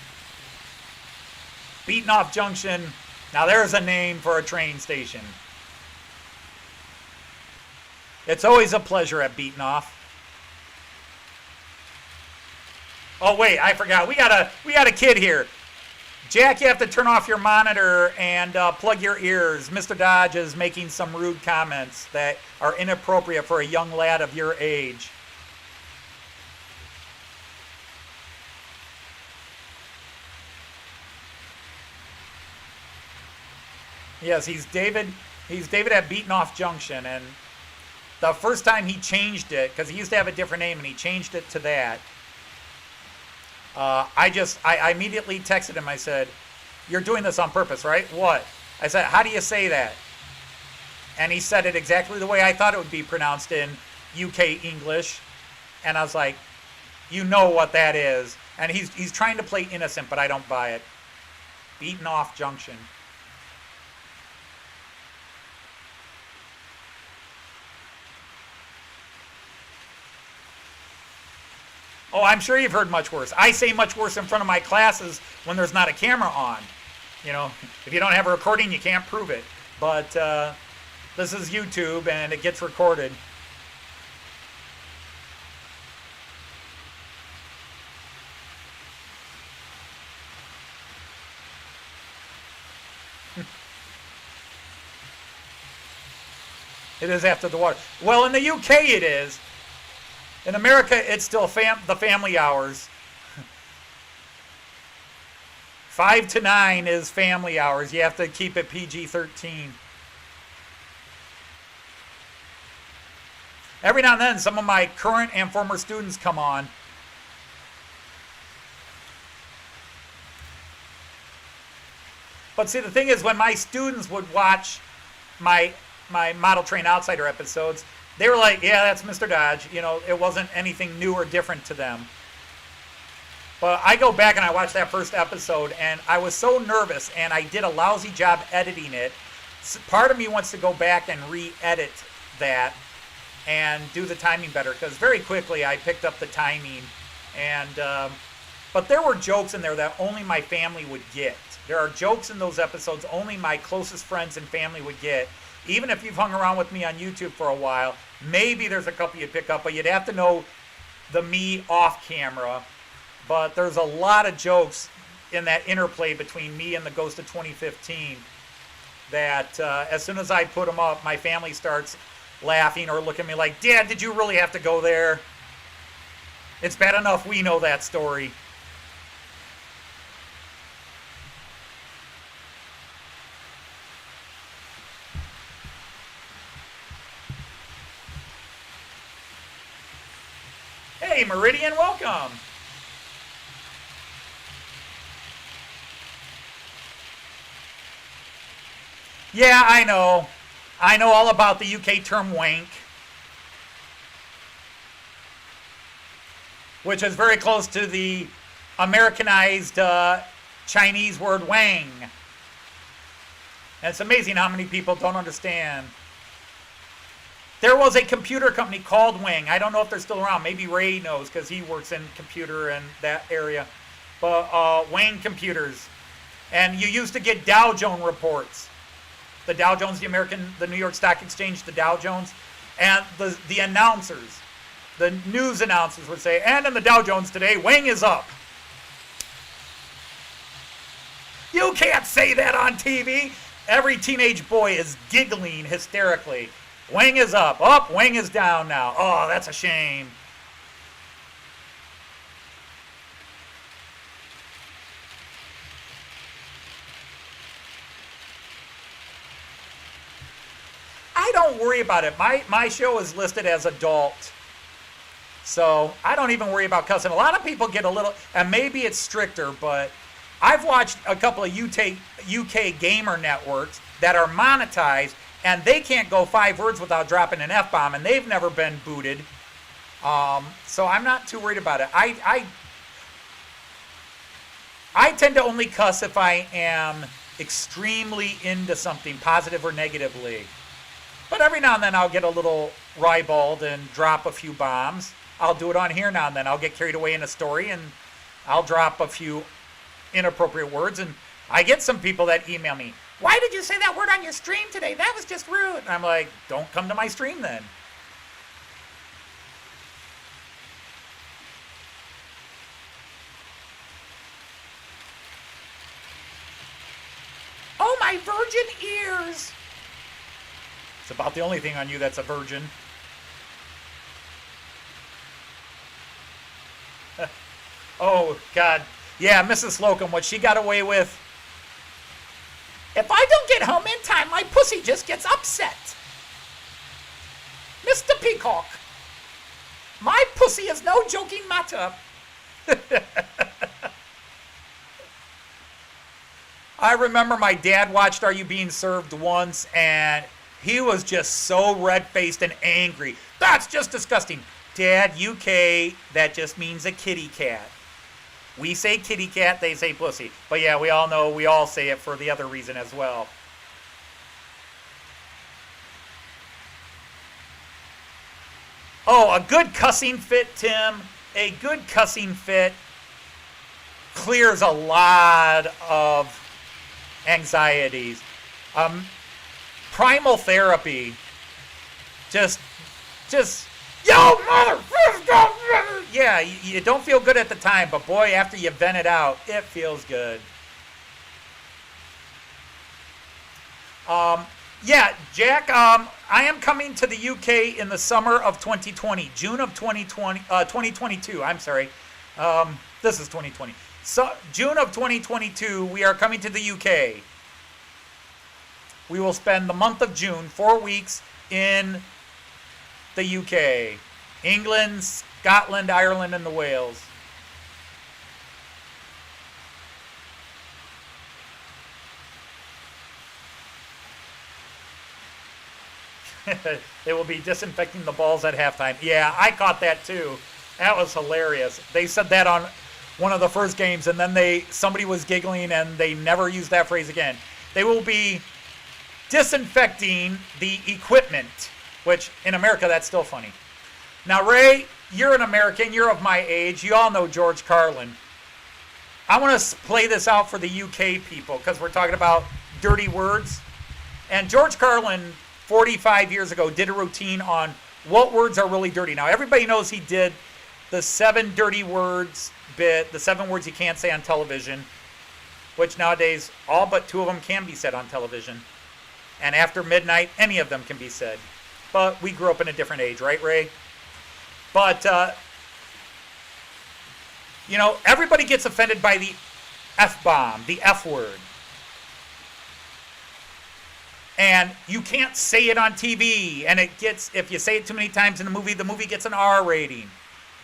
Beatenhoff Junction. Now there's a name for a train station. It's always a pleasure at Beatenhoff. Oh wait, I forgot. We got a kid here. Jack, you have to turn off your monitor and plug your ears. Mr. Dodge is making some rude comments that are inappropriate for a young lad of your age. Yes, he's David. He's David at Beatenhoff Junction, and the first time he changed it, because he used to have a different name, and he changed it to that. I immediately texted him. I said, "You're doing this on purpose, right?" "What?" I said, "How do you say that?" And he said it exactly the way I thought it would be pronounced in UK English. And I was like, "You know what that is." And he's trying to play innocent, but I don't buy it. Beatenhoff Junction. Oh, I'm sure you've heard much worse. I say much worse in front of my classes when there's not a camera on. You know, if you don't have a recording, you can't prove it. But this is YouTube, and it gets recorded. It is after the water. Well, in the UK it is. In America, it's still the family hours. 5 to 9 is family hours. You have to keep it PG-13. Every now and then, some of my current and former students come on. But see, the thing is, when my students would watch my Model Train Outsider episodes, they were like, "Yeah, that's Mr. Dodge." You know, it wasn't anything new or different to them. But I go back and I watched that first episode, and I was so nervous, and I did a lousy job editing it. So part of me wants to go back and re-edit that and do the timing better, because very quickly I picked up the timing. And but there were jokes in there that only my family would get. There are jokes in those episodes only my closest friends and family would get. Even if you've hung around with me on YouTube for a while, maybe there's a couple you'd pick up, but you'd have to know the me off camera. But there's a lot of jokes in that interplay between me and the Ghost of 2015 that as soon as I put them up, my family starts laughing or looking at me like, "Dad, did you really have to go there? It's bad enough we know that story." Hey, Meridian, welcome. Yeah, I know. I know all about the UK term wank, which is very close to the Americanized Chinese word wang. And it's amazing how many people don't understand. There was a computer company called Wang. I don't know if they're still around. Maybe Ray knows because he works in computer and that area. But Wang Computers. And you used to get Dow Jones reports. The Dow Jones, the New York Stock Exchange, the Dow Jones. And the announcers, the news announcers would say, and in the Dow Jones today, Wang is up. You can't say that on TV. Every teenage boy is giggling hysterically. Wang is up. Up. Wang is down now. Oh, that's a shame. I don't worry about it. My show is listed as adult. So I don't even worry about cussing. A lot of people get a little, and maybe it's stricter, but I've watched a couple of UK gamer networks that are monetized, and they can't go 5 words without dropping an F-bomb, and they've never been booted. So I'm not too worried about it. I tend to only cuss if I am extremely into something, positive or negatively. But every now and then I'll get a little ribald and drop a few bombs. I'll do it on here now and then. I'll get carried away in a story, and I'll drop a few inappropriate words, and I get some people that email me, why did you say that word on your stream today? That was just rude. And I'm like, don't come to my stream then. Oh, my virgin ears. It's about the only thing on you that's a virgin. Oh, God. Yeah, Mrs. Slocum, what she got away with. If I don't get home in time, my pussy just gets upset. Mr. Peacock, my pussy is no joking matter. I remember my dad watched Are You Being Served once, and he was just so red-faced and angry. That's just disgusting. Dad, UK, that just means a kitty cat. We say kitty cat, they say pussy. But yeah, we all know, we all say it for the other reason as well. Oh, a good cussing fit, Tim. A good cussing fit clears a lot of anxieties. Primal therapy. Just, yo, mother! Yeah, you don't feel good at the time, but boy, after you vent it out, it feels good. Yeah, Jack, I am coming to the UK in the summer of 2020, June of 2022, I'm sorry. This is 2020. So, June of 2022, we are coming to the UK. We will spend the month of June, 4 weeks in the UK. England, Scotland, Ireland, and the Wales. They will be disinfecting the balls at halftime. Yeah, I caught that too. That was hilarious. They said that on one of the first games, and then somebody was giggling, and they never used that phrase again. They will be disinfecting the equipment, which in America, that's still funny. Now, Ray, you're an American. You're of my age. You all know George Carlin. I want to play this out for the UK people because we're talking about dirty words. And George Carlin, 45 years ago, did a routine on what words are really dirty. Now, everybody knows he did the 7 dirty words bit, the 7 words you can't say on television, which nowadays all but 2 of them can be said on television. And after midnight, any of them can be said. But we grew up in a different age, right, Ray? But, everybody gets offended by the F-bomb, the F word. And you can't say it on TV. And if you say it too many times in the movie gets an R rating.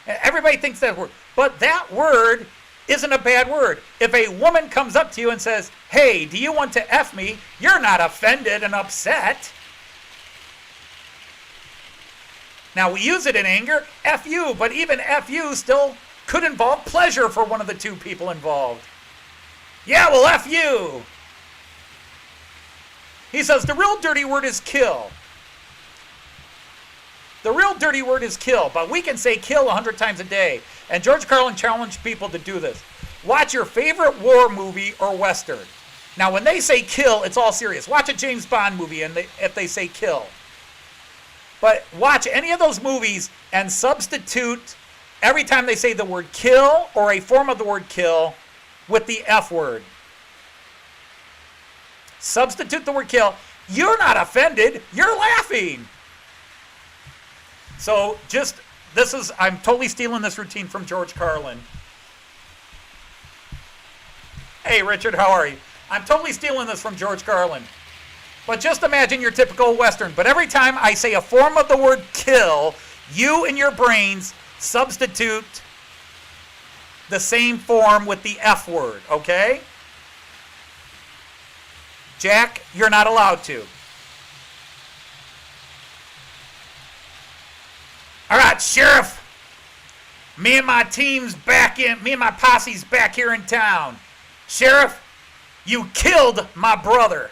Everybody thinks that word. But that word isn't a bad word. If a woman comes up to you and says, hey, do you want to F me? You're not offended and upset. Now, we use it in anger, F you, but even F you still could involve pleasure for one of the 2 people involved. Yeah, well, F you. He says the real dirty word is kill. The real dirty word is kill, but we can say kill 100 times a day. And George Carlin challenged people to do this. Watch your favorite war movie or Western. Now, when they say kill, it's all serious. Watch a James Bond movie and if they say kill. But watch any of those movies and substitute every time they say the word kill or a form of the word kill with the F word. Substitute the word kill. You're not offended. You're laughing. So I'm totally stealing this routine from George Carlin. Hey, Richard, how are you? I'm totally stealing this from George Carlin. But just imagine your typical Western. But every time I say a form of the word kill, you in your brains substitute the same form with the F word, okay? Jack, you're not allowed to. All right, Sheriff. Me and my posse's back here in town. Sheriff, you killed my brother.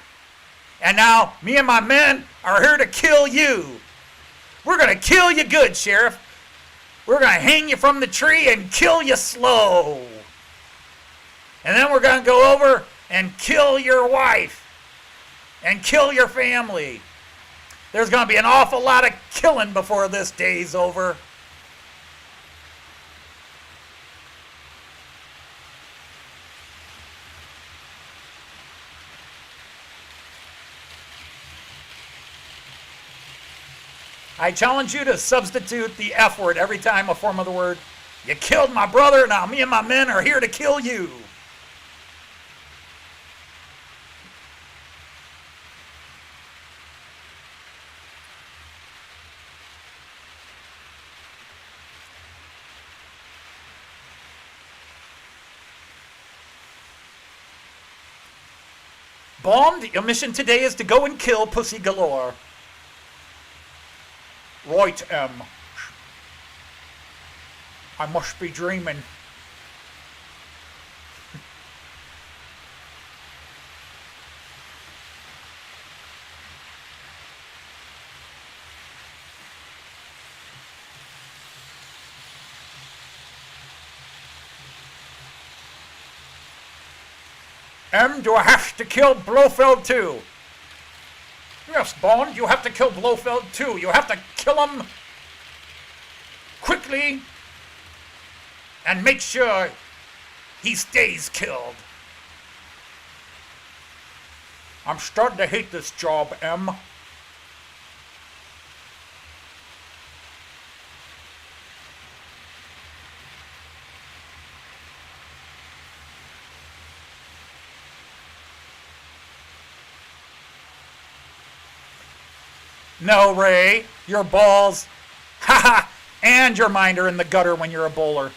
And now me and my men are here to kill you. We're going to kill you good, Sheriff. We're going to hang you from the tree and kill you slow. And then we're going to go over and kill your wife and kill your family. There's going to be an awful lot of killing before this day's over. I challenge you to substitute the F word every time a form of the word. You killed my brother, now me and my men are here to kill you. Bond, your mission today is to go and kill Pussy Galore. Right, M. I must be dreaming. M, do I have to kill Blofeld too? Yes, Bond, you have to kill Blofeld too. You have to kill him quickly and make sure he stays killed. I'm starting to hate this job, M. No, Ray, your balls, haha, and your mind are in the gutter when you're a bowler.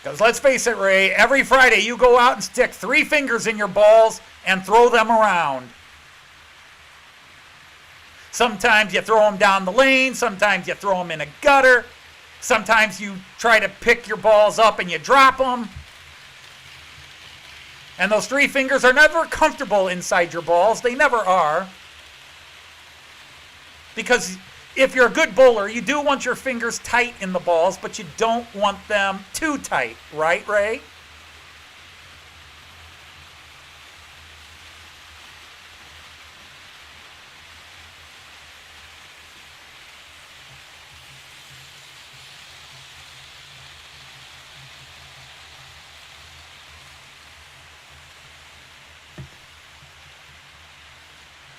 Because let's face it, Ray, every Friday you go out and stick 3 fingers in your balls and throw them around. Sometimes you throw them down the lane, sometimes you throw them in a gutter, sometimes you try to pick your balls up and you drop them. And those 3 fingers are never comfortable inside your balls. They never are. Because if you're a good bowler, you do want your fingers tight in the balls, but you don't want them too tight. Right, Ray?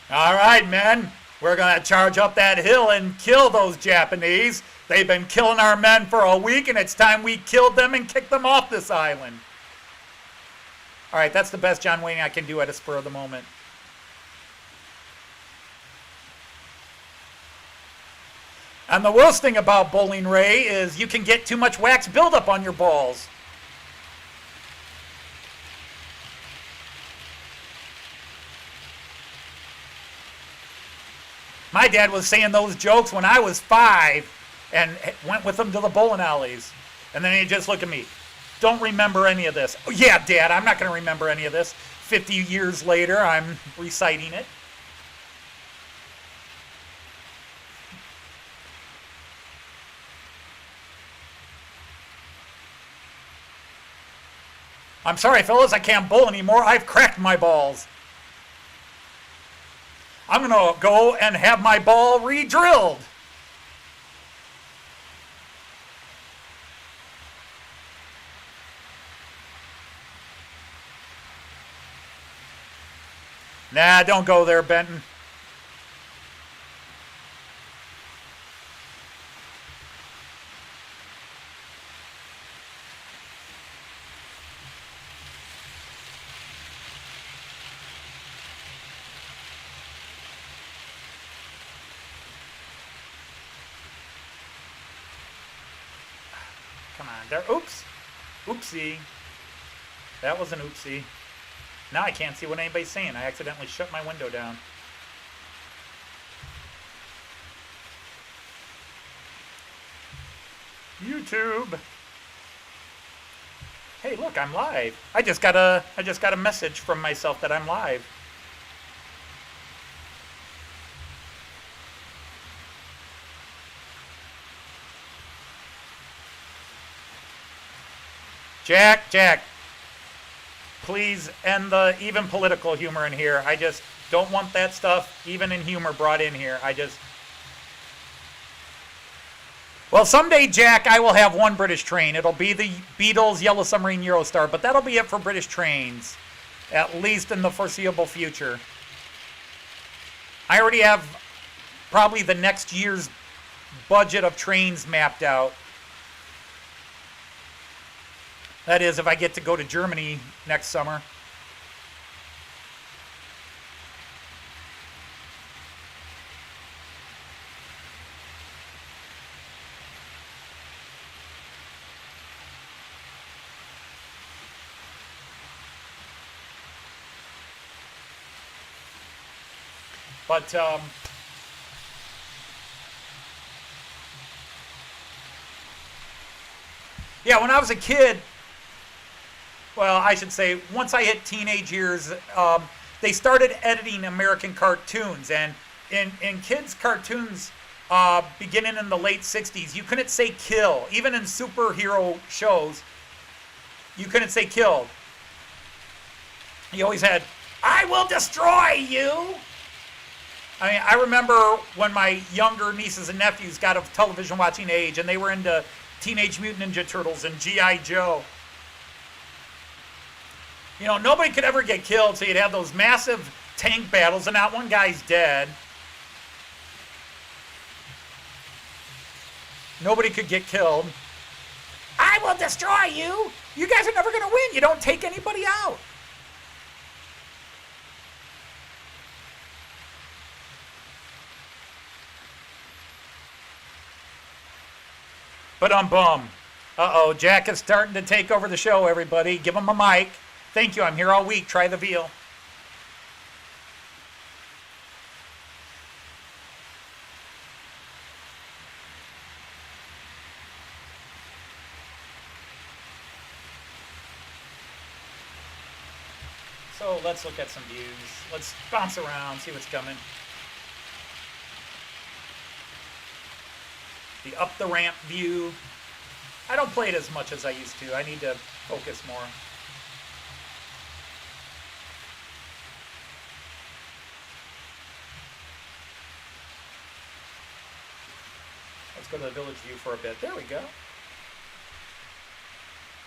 All right, men. We're going to charge up that hill and kill those Japanese. They've been killing our men for a week, and it's time we killed them and kicked them off this island. All right, that's the best John Wayne I can do at a spur of the moment. And the worst thing about bowling, Ray, is you can get too much wax buildup on your balls. My dad was saying those jokes when I was 5. and went with them to the bowling alleys. And then he'd just look at me. Don't remember any of this. Oh, yeah, Dad, I'm not going to remember any of this. 50 years later, I'm reciting it. I'm sorry, fellas, I can't bowl anymore. I've cracked my balls. I'm going to go and have my ball re-drilled. Nah, don't go there, Benton. Come on, there. Oops. Oopsie. That was an oopsie. Now I can't see what anybody's saying. I accidentally shut my window down. YouTube. Hey, look, I'm live. I just got a message from myself that I'm live. Jack, please end the even political humor in here. I just don't want that stuff, even in humor, brought in here. Well, someday, Jack, I will have one British train. It'll be the Beatles Yellow Submarine Eurostar, but that'll be it for British trains, at least in the foreseeable future. I already have probably the next year's budget of trains mapped out. That is, if I get to go to Germany next summer. But, yeah, when I was a kid, well, I should say, once I hit teenage years, they started editing American cartoons. And in kids' cartoons, beginning in the late 60s, you couldn't say kill. Even in superhero shows, you couldn't say kill. You always had, I will destroy you. I mean, I remember when my younger nieces and nephews got of television watching age, and they were into Teenage Mutant Ninja Turtles and G.I. Joe. You know, nobody could ever get killed, so you'd have those massive tank battles, and not one guy's dead. Nobody could get killed. I will destroy you! You guys are never going to win. You don't take anybody out. But bum. Uh-oh, Jack is starting to take over the show, everybody. Give him a mic. Thank you, I'm here all week. Try the veal. So let's look at some views. Let's bounce around, see what's coming. The up the ramp view. I don't play it as much as I used to. I need to focus more. Let's go to the village view for a bit. There we go.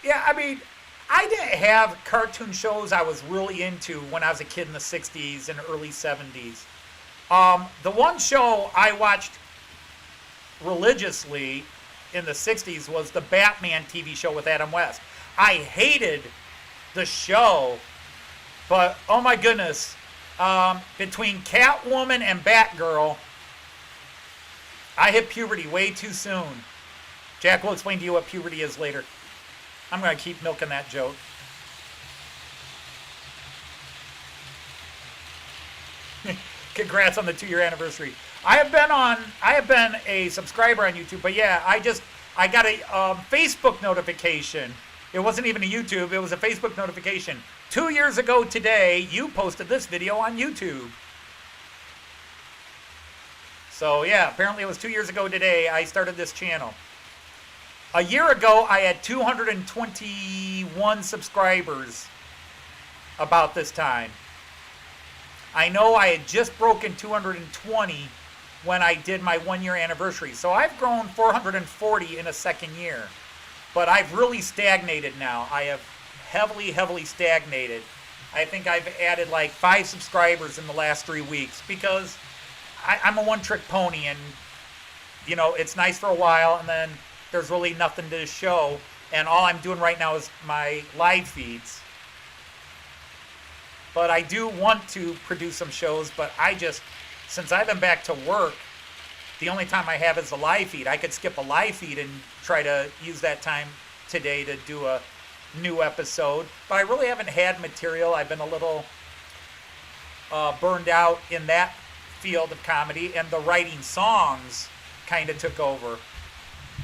Yeah, I mean, I didn't have cartoon shows I was really into when I was a kid in the 60s and early 70s. The one show I watched religiously in the 60s was the Batman TV show with Adam West. I hated the show, but oh my goodness, between Catwoman and Batgirl, I hit puberty way too soon. Jack will explain to you what puberty is later. I'm going to keep milking that joke. Congrats on the 2-year anniversary. I have been a subscriber on YouTube, but yeah, I got a Facebook notification. It wasn't even a YouTube, it was a Facebook notification. 2 years ago today, you posted this video on YouTube. So yeah, apparently it was 2 years ago today I started this channel. A year ago, I had 221 subscribers about this time. I know I had just broken 220 when I did my 1-year anniversary. So I've grown 440 in a second year. But I've really stagnated now. I have heavily stagnated. I think I've added like 5 subscribers in the last 3 weeks because I'm a one-trick pony, and you know, it's nice for a while and then there's really nothing to show, and all I'm doing right now is my live feeds. But I do want to produce some shows, but since I've been back to work, the only time I have is the live feed. I could skip a live feed and try to use that time today to do a new episode, but I really haven't had material. I've been a little burned out in that field of comedy, and the writing songs kind of took over.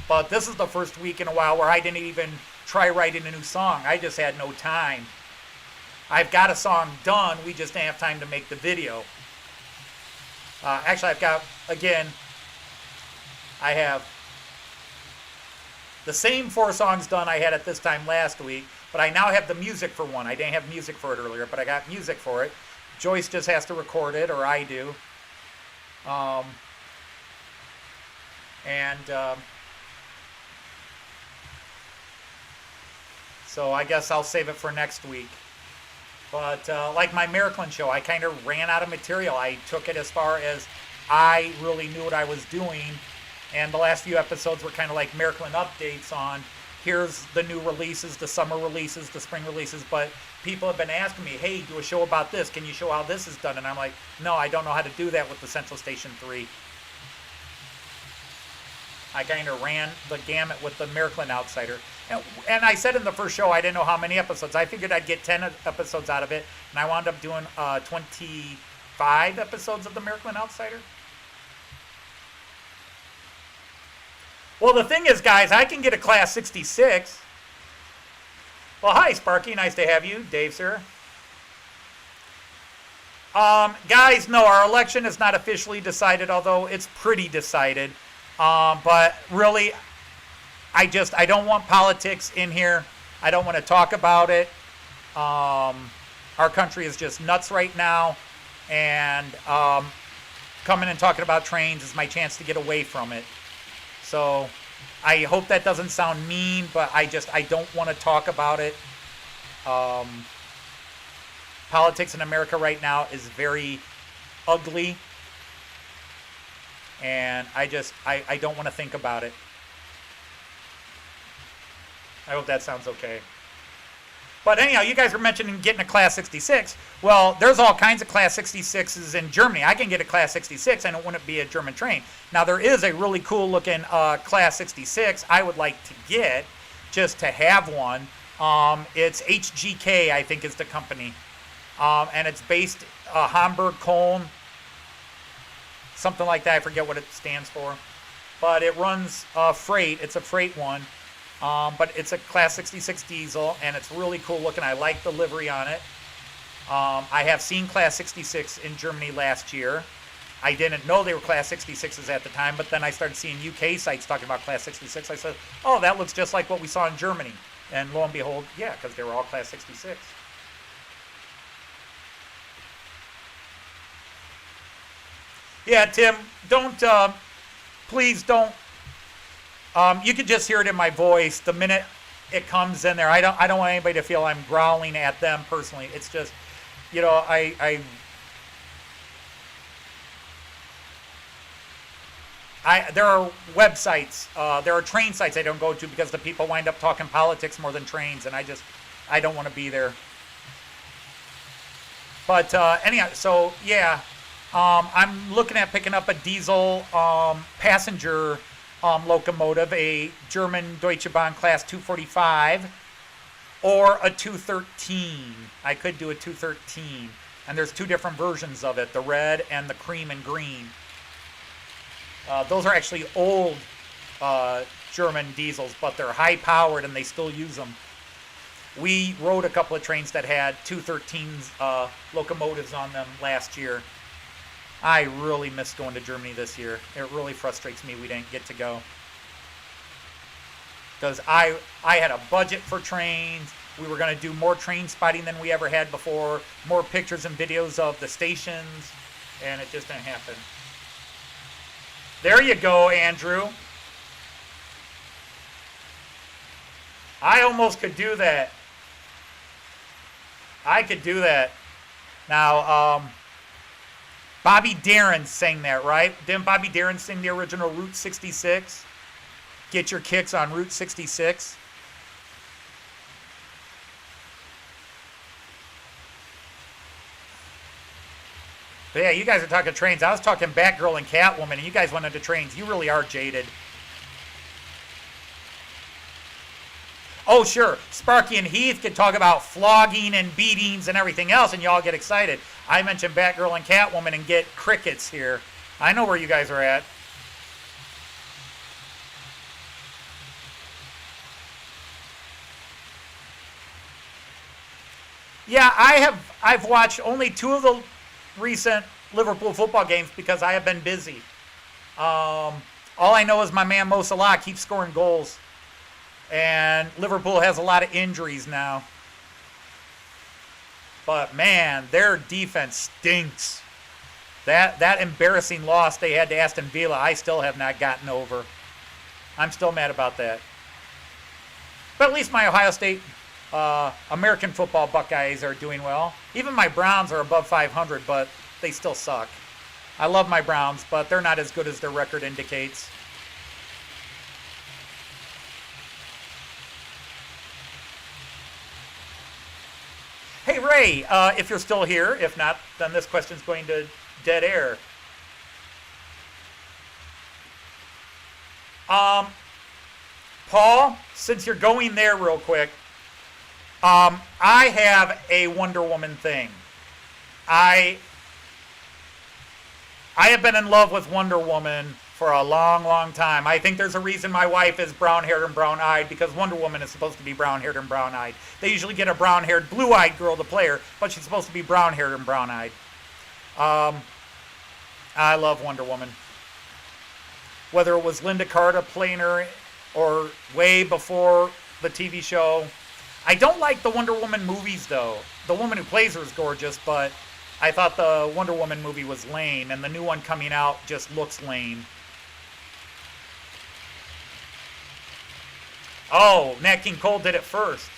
But this is the first week in a while where I didn't even try writing a new song. I just had no time. I've got a song done, we just didn't have time to make the video. Actually, I have the same 4 songs done I had at this time last week, but I now have the music for one. I didn't have music for it earlier, but I got music for it. Joyce just has to record it, or I do. So I guess I'll save it for next week. But like my Miracle show, I kind of ran out of material. I took it as far as I really knew what I was doing. And the last few episodes were kind of like Miracle updates on here's the new releases, the summer releases, the spring releases. But people have been asking me, hey, do a show about this. Can you show how this is done? And I'm like, no, I don't know how to do that with the Central Station 3. I kind of ran the gamut with the Miracle Outsider. And I said in the first show I didn't know how many episodes. I figured I'd get 10 episodes out of it. And I wound up doing 25 episodes of the Miracle Outsider. Well, the thing is, guys, I can get a Class 66. Well, hi, Sparky. Nice to have you. Dave, sir. Guys, no, our election is not officially decided, although it's pretty decided. But really, I don't want politics in here. I don't want to talk about it. Our country is just nuts right now. And coming and talking about trains is my chance to get away from it. So I hope that doesn't sound mean, but I don't want to talk about it. Politics in America right now is very ugly. And I don't want to think about it. I hope that sounds okay. But anyhow, you guys were mentioning getting a Class 66. Well, there's all kinds of Class 66s in Germany. I can get a Class 66 and it wouldn't be a German train. Now, there is a really cool looking Class 66 I would like to get just to have one. It's HGK, I think is the company. And it's based Hamburg, Cologne, something like that. I forget what it stands for. But it runs freight. It's a freight one. But it's a Class 66 diesel, and it's really cool looking. I like the livery on it. I have seen Class 66 in Germany last year. I didn't know they were Class 66s at the time, but then I started seeing UK sites talking about Class 66. I said, oh, that looks just like what we saw in Germany. And lo and behold, yeah, because they were all Class 66. Yeah, Tim, please don't. You can just hear it in my voice the minute it comes in there. I don't want anybody to feel I'm growling at them personally. It's just, you know, there are websites, there are train sites I don't go to because the people wind up talking politics more than trains, and I don't want to be there. But anyhow, so yeah, I'm looking at picking up a diesel passenger locomotive, a German Deutsche Bahn Class 245, or a 213. I could do a 213. And there's 2 different versions of it, the red and the cream and green. Those are actually old German diesels, but they're high-powered and they still use them. We rode a couple of trains that had 213s locomotives on them last year. I really miss going to Germany this year. It really frustrates me we didn't get to go. Because I had a budget for trains. We were going to do more train spotting than we ever had before. More pictures and videos of the stations. And it just didn't happen. There you go, Andrew. I almost could do that. I could do that. Now, Bobby Darin sang that, right? Didn't Bobby Darin sing the original Route 66? Get your kicks on Route 66. But yeah, you guys are talking trains. I was talking Batgirl and Catwoman, and you guys went into trains. You really are jaded. Oh, sure. Sparky and Heath could talk about flogging and beatings and everything else, and y'all get excited. I mentioned Batgirl and Catwoman and get crickets here. I know where you guys are at. Yeah, I've watched only 2 of the recent Liverpool football games because I have been busy. All I know is my man Mo Salah keeps scoring goals. And Liverpool has a lot of injuries now. But man, their defense stinks. That embarrassing loss they had to Aston Villa, I still have not gotten over. I'm still mad about that. But at least my Ohio State American football Buckeyes are doing well. Even my Browns are above 500, but they still suck. I love my Browns, but they're not as good as their record indicates. Hey, Ray, if you're still here. If not, then this question's going to dead air. Paul, since you're going there real quick, I have a Wonder Woman thing. I have been in love with Wonder Woman for a long, long time. I think there's a reason my wife is brown-haired and brown-eyed, because Wonder Woman is supposed to be brown-haired and brown-eyed. They usually get a brown-haired, blue-eyed girl to play her, but she's supposed to be brown-haired and brown-eyed. I love Wonder Woman. Whether it was Linda Carter playing her or way before the TV show. I don't like the Wonder Woman movies, though. The woman who plays her is gorgeous, but I thought the Wonder Woman movie was lame, and the new one coming out just looks lame. Oh, Nat King Cole did it first.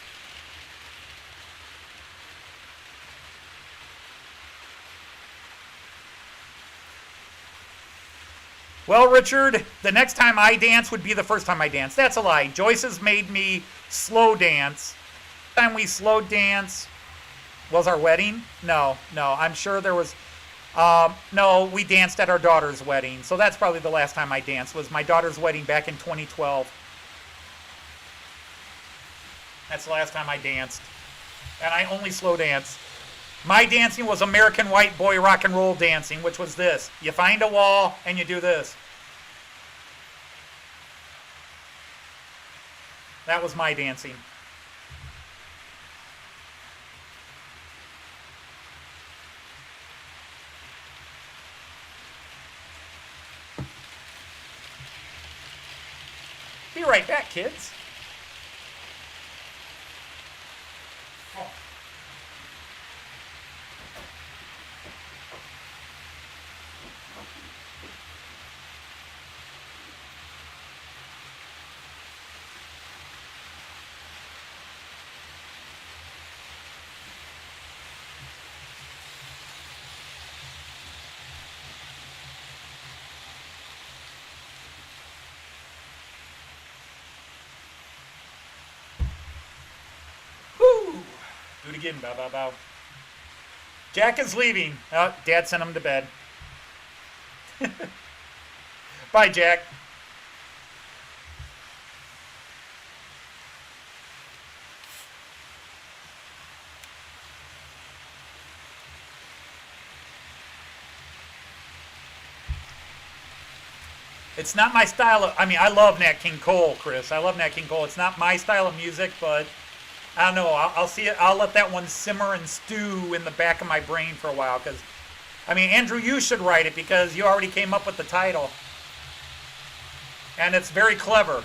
Well, Richard, the next time I dance would be the first time I dance. That's a lie. Joyce has made me slow dance. The time we slow dance was our wedding? No. I'm sure there was... no, we danced at our daughter's wedding. So that's probably the last time I danced, was my daughter's wedding back in 2012. That's the last time I danced. And I only slow dance. My dancing was American white boy rock and roll dancing, which was this. You find a wall and you do this. That was my dancing. Be right back, kids. Do it again. Bow, bow, bow. Jack is leaving. Oh, Dad sent him to bed. Bye, Jack. It's not my style of, I mean, I love Nat King Cole, Chris. I love Nat King Cole. It's not my style of music, but I don't know. I'll see it. I'll let that one simmer and stew in the back of my brain for a while. Because, I mean, Andrew, you should write it because you already came up with the title. And it's very clever.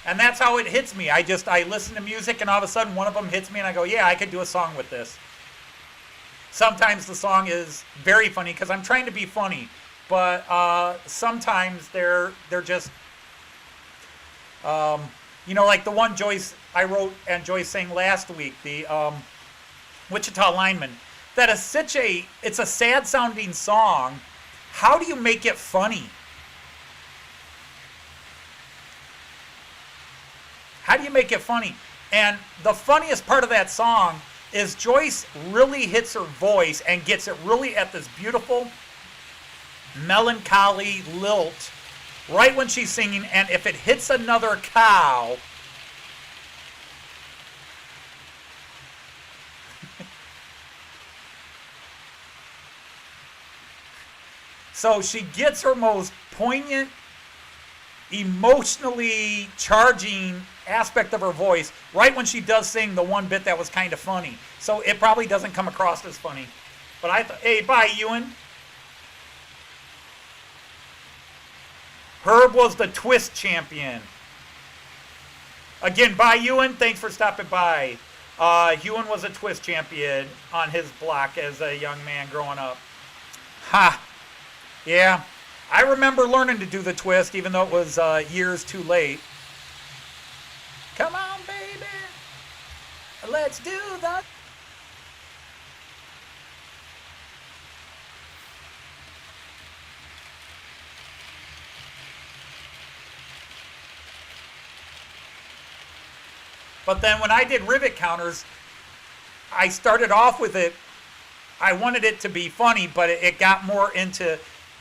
And that's how it hits me. I listen to music and all of a sudden one of them hits me and I go, yeah, I could do a song with this. Sometimes the song is very funny because I'm trying to be funny. But sometimes they're just, like the one I wrote and Joyce sang last week, the Wichita Lineman. That is it's a sad sounding song. How do you make it funny? How do you make it funny? And the funniest part of that song is Joyce really hits her voice and gets it really at this beautiful, melancholy lilt right when she's singing. And if it hits another cow, so she gets her most poignant, emotionally charging aspect of her voice right when she does sing the one bit that was kind of funny. So it probably doesn't come across as funny. But I thought, hey, bye, Ewan. Herb was the twist champion. Again, bye, Ewan. Thanks for stopping by. Ewan was a twist champion on his block as a young man growing up. Ha! Yeah. I remember learning to do the twist, even though it was years too late. Come on, baby. Let's do that. But then when I did rivet counters, I started off with it. I wanted it to be funny, but it got more into,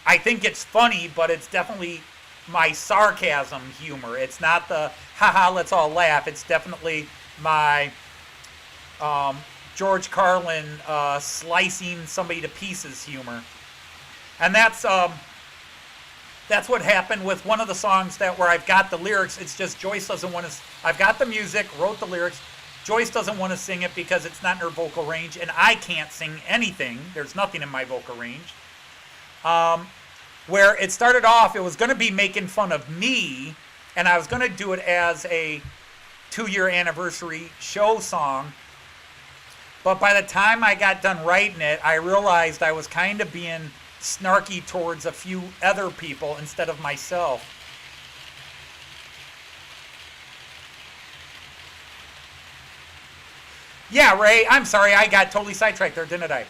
I think it's funny, but it's definitely my sarcasm humor. It's not the haha, let's all laugh. It's definitely my George Carlin slicing somebody to pieces humor. And that's what happened with one of the songs where I've got the lyrics. It's just Joyce doesn't want to. I've got the music, wrote the lyrics. Joyce doesn't want to sing it because it's not in her vocal range, and I can't sing anything. There's nothing in my vocal range. Where it started off, it was going to be making fun of me, and I was going to do it as a 2-year anniversary show song. But by the time I got done writing it, I realized I was kind of being snarky towards a few other people instead of myself. Yeah, Ray, I'm sorry, I got totally sidetracked there, didn't I?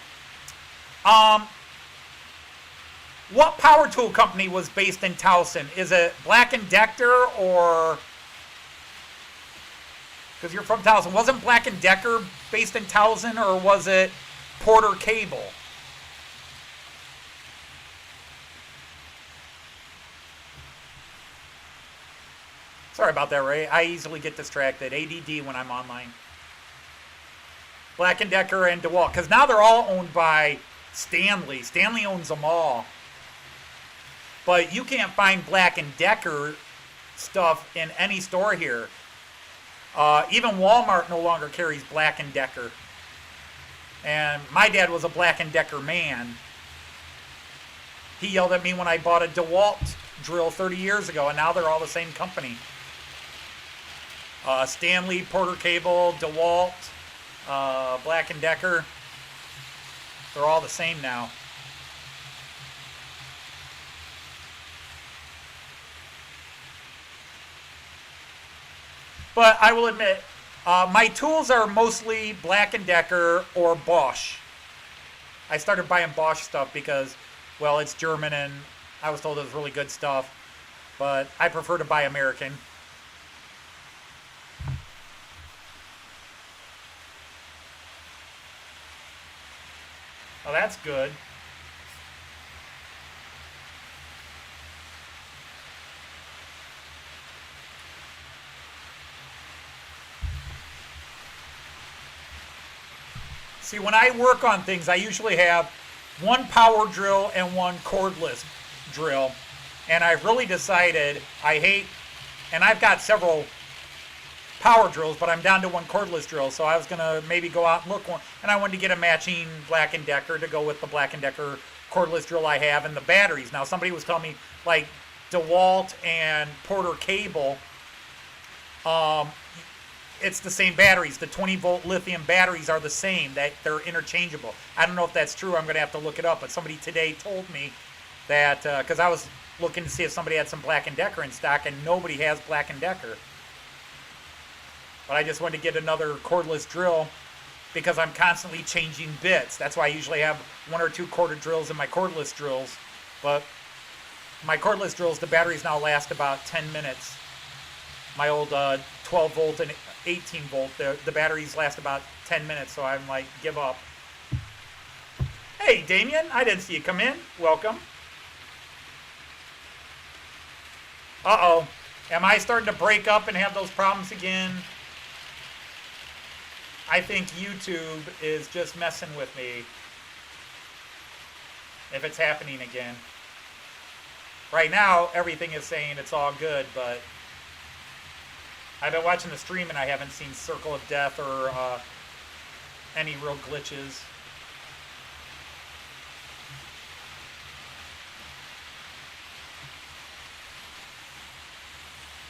What power tool company was based in Towson? Is it Black & Decker or... Because you're from Towson. Wasn't Black & Decker based in Towson, or was it Porter Cable? Sorry about that, Ray. I easily get distracted. ADD when I'm online. Black & Decker and DeWalt. Because now they're all owned by Stanley. Stanley owns them all. But you can't find Black & Decker stuff in any store here. Even Walmart no longer carries Black & Decker. And my dad was a Black & Decker man. He yelled at me when I bought a DeWalt drill 30 years ago, and now they're all the same company. Stanley, Porter Cable, DeWalt, Black & Decker. They're all the same now. But I will admit, my tools are mostly Black & Decker or Bosch. I started buying Bosch stuff because, well, it's German and I was told it was really good stuff. But I prefer to buy American. Oh, that's good. See, when I work on things, I usually have one power drill and one cordless drill, and I've really decided I hate, and I've got several power drills, but I'm down to one cordless drill, so I was going to maybe go out and look one, and I wanted to get a matching Black & Decker to go with the Black & Decker cordless drill I have and the batteries. Now, somebody was telling me, like, DeWalt and Porter Cable, it's the same batteries. The 20-volt lithium batteries are the same. That they're interchangeable. I don't know if that's true. I'm going to have to look it up, but somebody today told me that, because I was looking to see if somebody had some Black & Decker in stock, and nobody has Black & Decker. But I just wanted to get another cordless drill because I'm constantly changing bits. That's why I usually have 1 or 2 quarter drills in my cordless drills. But my cordless drills, the batteries now last about 10 minutes. My old 12 volt and 18 volt, the batteries last about 10 minutes, so I'm like, give up. Hey, Damien, I didn't see you come in. Welcome. Uh-oh. Am I starting to break up and have those problems again? I think YouTube is just messing with me if it's happening again. Right now, everything is saying it's all good, but I've been watching the stream and I haven't seen Circle of Death or any real glitches.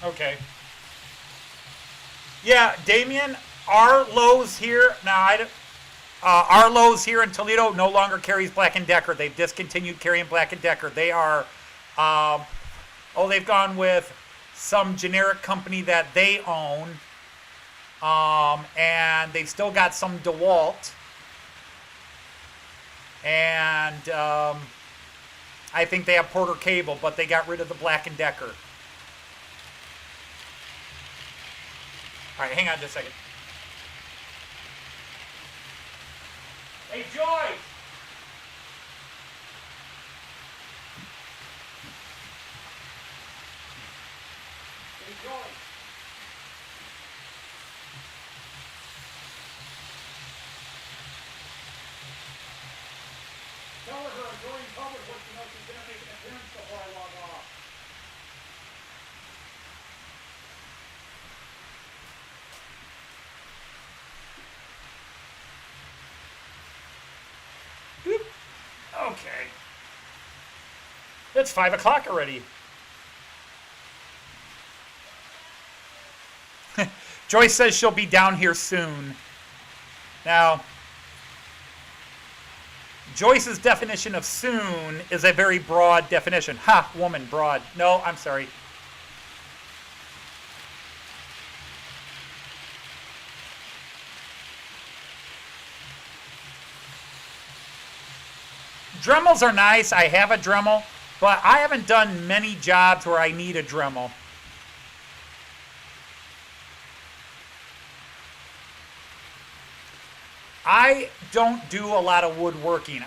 Okay. Yeah, Damien, our Lowe's here now. Our Lowe's here in Toledo no longer carries Black & Decker. They've discontinued carrying Black & Decker. They are, they've gone with some generic company that they own, and they've still got some DeWalt, and I think they have Porter Cable, but they got rid of the Black & Decker. All right, hang on just a second. Hey, Joy! Hey, Joy! Tell her enjoying public what she knows she's going to make an appearance before I log off. Okay. It's 5 o'clock already. Joyce says she'll be down here soon. Now, Joyce's definition of soon is a very broad definition. Ha, woman, broad. No, I'm sorry. Dremels are nice. I have a Dremel, but I haven't done many jobs where I need a Dremel. I don't do a lot of woodworking.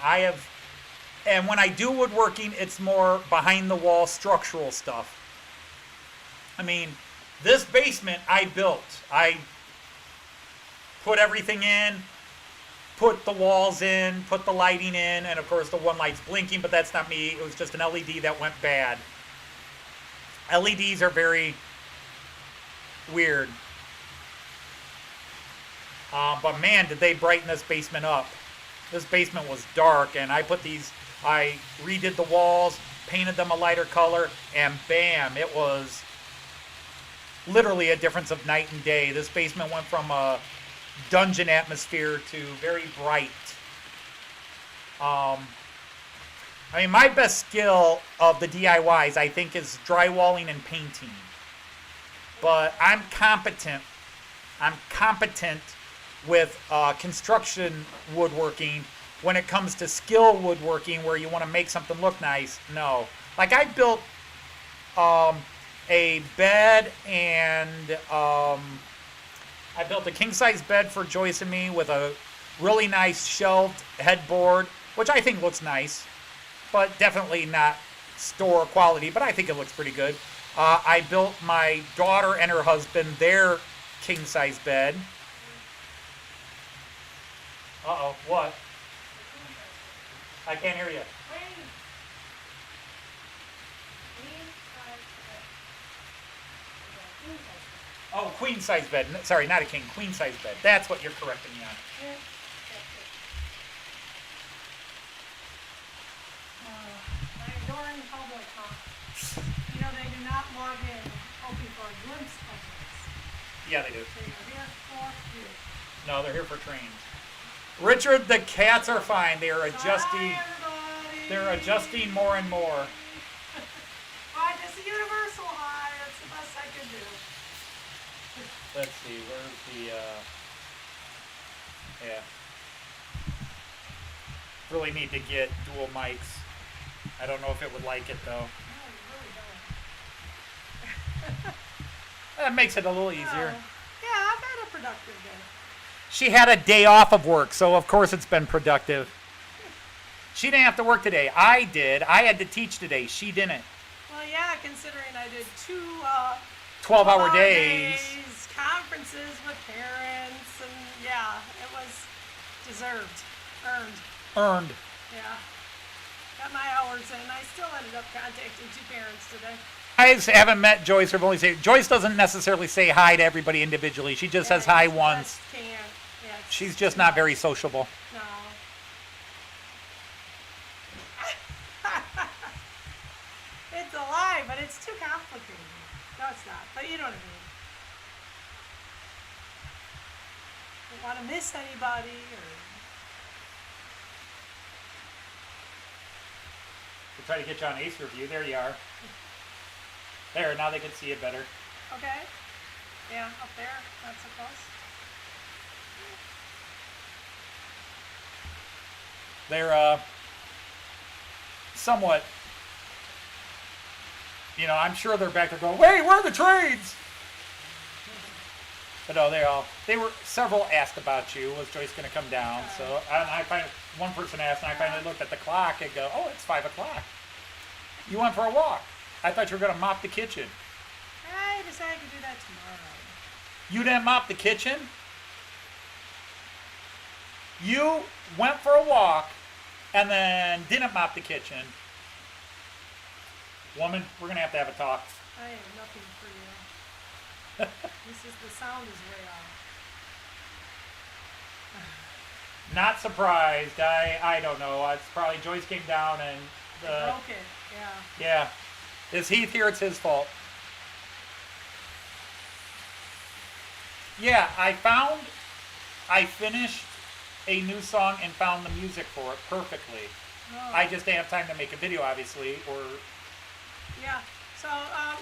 And when I do woodworking, it's more behind the wall structural stuff. I mean, this basement I built. I put everything in, put the walls in, put the lighting in, and of course the one light's blinking, but that's not me. It was just an LED that went bad. LEDs are very weird. But man, did they brighten this basement up. This basement was dark, and I redid the walls, painted them a lighter color, and bam, it was literally a difference of night and day. This basement went from a dungeon atmosphere to very bright. I mean, my best skill of the DIYs, I think, is drywalling and painting. But I'm competent with construction woodworking. When it comes to skill woodworking, where you want to make something look nice, no. Like, I built a bed, and I built a king-size bed for Joyce and me with a really nice shelved headboard, which I think looks nice, but definitely not store quality, but I think it looks pretty good. I built my daughter and her husband their king-size bed. Uh-oh, what? I can't hear you. Oh, queen size bed. Sorry, not a king. Queen size bed. That's what you're correcting me on. Yeah. My adoring public, you know, they do not log in hoping for a glimpse of this. Yeah, they do. They are here for you. No, they're here for trains. Richard, the cats are fine. They are adjusting. Hi, everybody. They're adjusting more and more. Hi, just a universal hi. That's the best I can do. Let's see. Where's the? Yeah. Really need to get dual mics. I don't know if it would like it though. No, you really don't. That makes it a little easier. Yeah, I've had a productive day. She had a day off of work, so of course it's been productive. She didn't have to work today. I did. I had to teach today. She didn't. Well, yeah, considering I did two 12-hour days. Conferences with parents, and yeah, it was deserved, Earned. yeah. Got my hours in. I still ended up contacting two parents today. I haven't met Joyce. Or only say Joyce doesn't necessarily say hi to everybody individually. She just says hi once. Can't. Yeah, She's just not very sociable. No. It's a lie, but it's too complicated. No, it's not. But you know what I mean. Don't want to miss anybody or. We'll try to get you on Ace Review. There you are. There, now they can see it better. Okay. Yeah, up there. Not so close. They're somewhat, you know, I'm sure they're back there going, "Wait, where are the trains?" But no, they were, several asked about you. Was Joyce going to come down? So, and I finally, one person asked, and I finally looked at the clock and go, "Oh, it's 5 o'clock. You went for a walk. I thought you were going to mop the kitchen." I decided to do that tomorrow. You didn't mop the kitchen? You went for a walk and then didn't mop the kitchen. Woman, we're going to have a talk. I have nothing for you. The sound is way off. Not surprised. I don't know. It's probably Joyce came down and Broke it, yeah. yeah. Is Heath here? It's his fault. Yeah, I finished a new song and found the music for it perfectly. Oh. I just didn't have time to make a video, obviously, or... Yeah, so,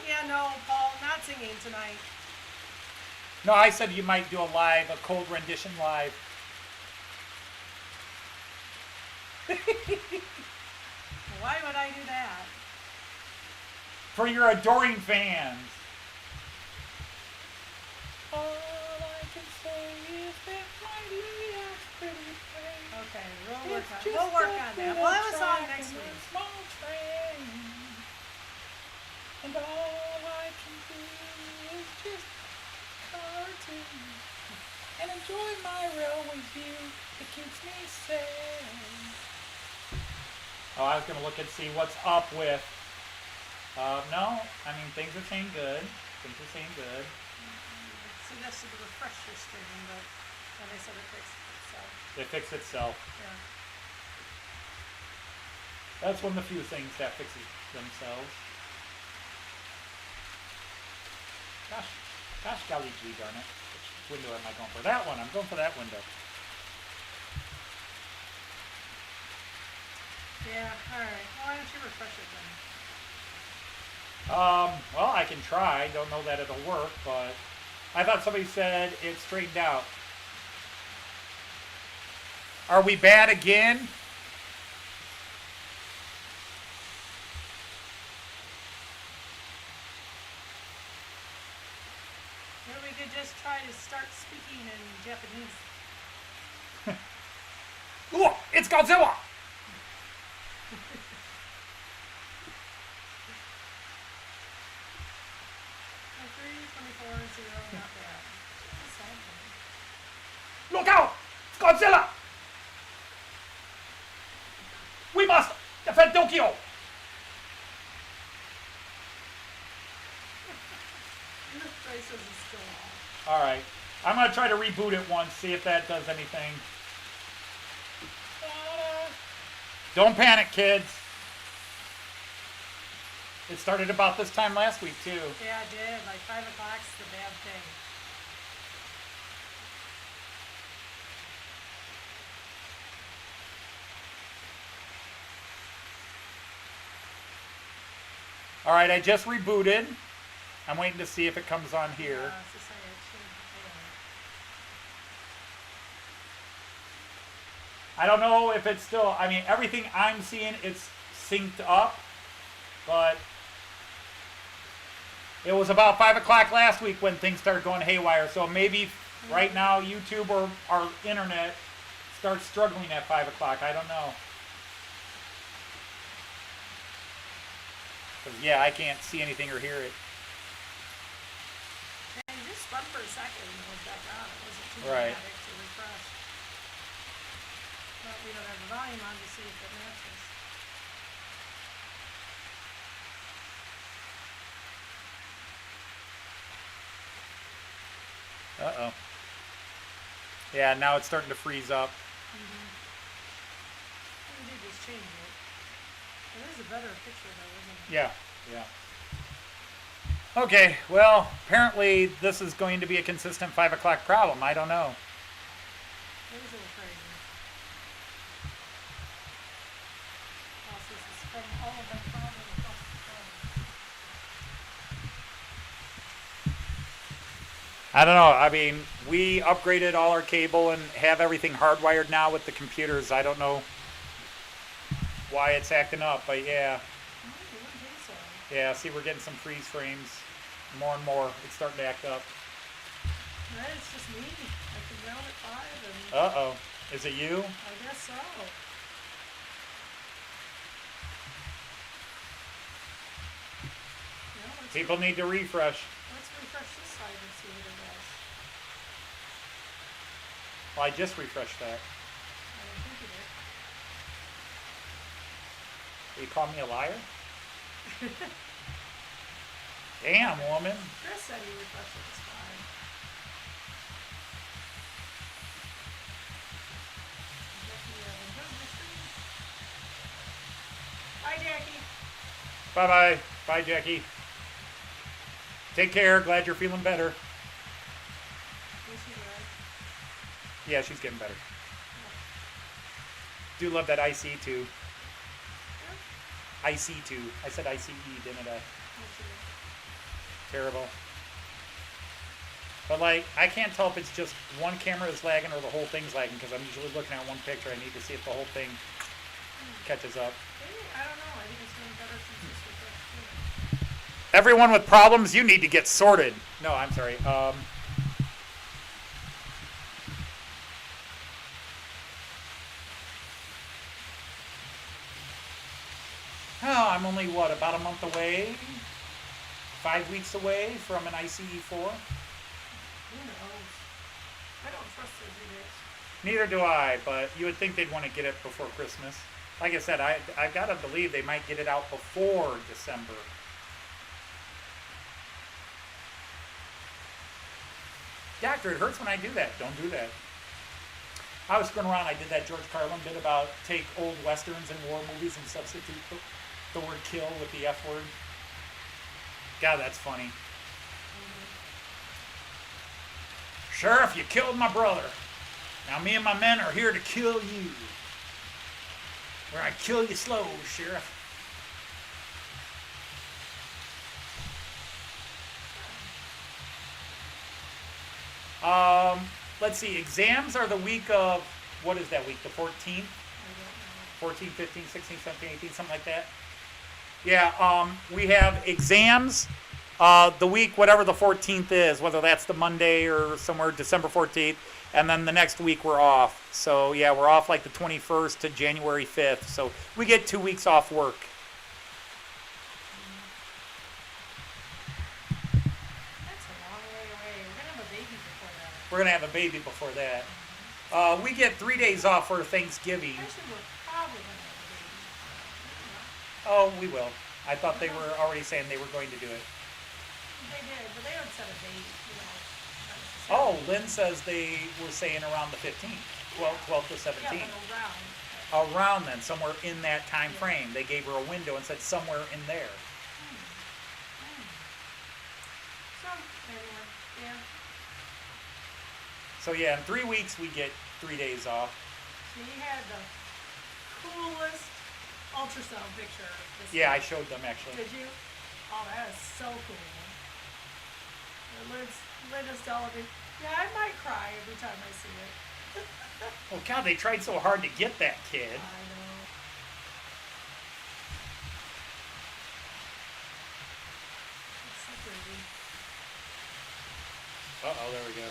yeah, no, Paul, not singing tonight. No, I said you might do a cold rendition live. Why would I do that? For your adoring fans. Okay, we'll work on that. We'll have a song next week. And all I can do is just cartoon and enjoy my railway view. It keeps me safe. Oh, I was gonna look and see what's up with. No, I mean things are saying good. Things are saying good. Suggested to refresh your stream, but then they said it fixed itself. They fix itself. Yeah. That's one of the few things that fixes themselves. Gosh golly gee darn it. Which window am I going for? That one. I'm going for that window. Yeah, alright. Why don't you refresh it then? Well, I can try. Don't know that it'll work, but I thought somebody said it straightened out. Are we bad again? Maybe we could just try to start speaking in Japanese. Look, it's Godzilla! 24, 0, not bad. That's all good. Look out! It's Godzilla! We must defend Tokyo! Grace says it's still off. All right. I'm going to try to reboot it once, see if that does anything. Don't panic, kids. It started about this time last week, too. Yeah, it did. Like 5 o'clock's the bad thing. All right, I just rebooted. I'm waiting to see if it comes on here. Yeah, it's just like it should, I don't know if it's still, I mean, everything I'm seeing, it's synced up, but it was about 5 o'clock last week when things started going haywire, so maybe right now YouTube or our internet starts struggling at 5 o'clock. I don't know. 'Cause, yeah, I can't see anything or hear it. yeah, you just spun for a second and it was back on. It wasn't too Right. dramatic to refresh. But we don't have the volume on to see if it matches. Uh-oh. Yeah, now it's starting to freeze up. We did just change it. It is a better picture though, isn't it? Yeah, yeah. Okay, well, apparently this is going to be a consistent 5 o'clock problem. I don't know. It is a little crazy. Also, this is from all of them probably across the phone. I don't know. I mean, we upgraded all our cable and have everything hardwired now with the computers. I don't know why it's acting up, but yeah. I wouldn't think so. Yeah, see, we're getting some freeze frames. More and more. It's starting to act up. Right, it's just me. I can down at 5 and Uh-oh. Is it you? I guess so. Yeah, People need to refresh. let's refresh this side and see what it does. Well, I just refreshed that. I don't think it Will you call me a liar? Damn, woman. Chris said he refreshed it this fine. Bye, Jackie. Bye-bye. Bye, Jackie. Take care. Glad you're feeling better. This is right. Yeah, she's getting better. Do love that IC2. IC2. I said ICE, didn't I? Terrible. But like, I can't tell if it's just one camera is lagging or the whole thing's lagging because I'm usually looking at one picture. I need to see if the whole thing catches up. I don't know. I think it's doing better since this refreshed too. Everyone with problems, you need to get sorted. No, I'm sorry. Oh, I'm only, what, about a month away? 5 weeks away from an ICE4? Who knows? I don't trust those videos. Neither do I, but you would think they'd want to get it before Christmas. Like I said, I've got to believe they might get it out before December. Doctor, it hurts when I do that. Don't do that. I was going around, I did that George Carlin bit about take old westerns and war movies and substitute the word kill with the F word. God, that's funny. Sheriff, you killed my brother. Now me and my men are here to kill you. We're gonna kill you slow, Sheriff. Let's see, exams are the week of, what is that week, the 14th? 14, 15, 16, 17, 18, something like that. Yeah, we have exams the week, whatever the 14th is, whether that's the Monday or somewhere December 14th, and then the next week we're off. So yeah, we're off like the 21st to January 5th. So we get 2 weeks off work. That's a long way away. We're gonna have a baby before that. We're going to have a baby before that. We get 3 days off for Thanksgiving. Actually, we're probably gonna have a baby before that. Oh, we will. I thought they were already saying they were going to do it. They did, but they don't set a date. Oh, Lynn says they were saying around the 15th, 12th to Yeah, 17th. but around. Around then, somewhere in that time frame. They gave her a window and said somewhere in there. So, anyway, yeah. So yeah, in 3 weeks we get 3 days off. She had the coolest ultrasound picture. Yeah, I showed them actually. Did you? Oh, that is so cool. Linda's telling me, yeah, I might cry every time I see it. Oh God, they tried so hard to get that kid. I know. It's so crazy. Uh-oh, there we go.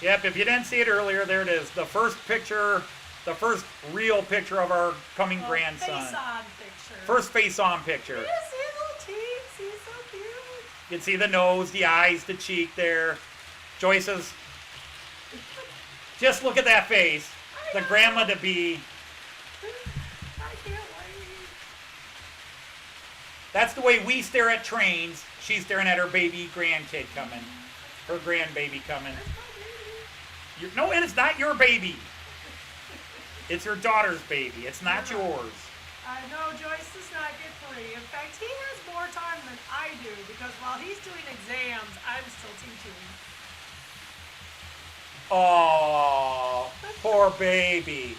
Yep, if you didn't see it earlier, there it is. The first picture, the first real picture of our coming grandson. Face-on picture. First face-on picture. Yes, his little cheeks. He's so cute. You can see the nose, the eyes, the cheek there. Joyce's. Just look at that face. The grandma to be. I can't wait. That's the way we stare at trains. She's staring at her baby grandkid coming. Her grandbaby coming. That's my baby. No, it is not your baby. It's her daughter's baby. It's not yours. I know Joyce does not get free. In fact, he has more time than I do because while he's doing exams, I'm still teaching. Oh, poor baby.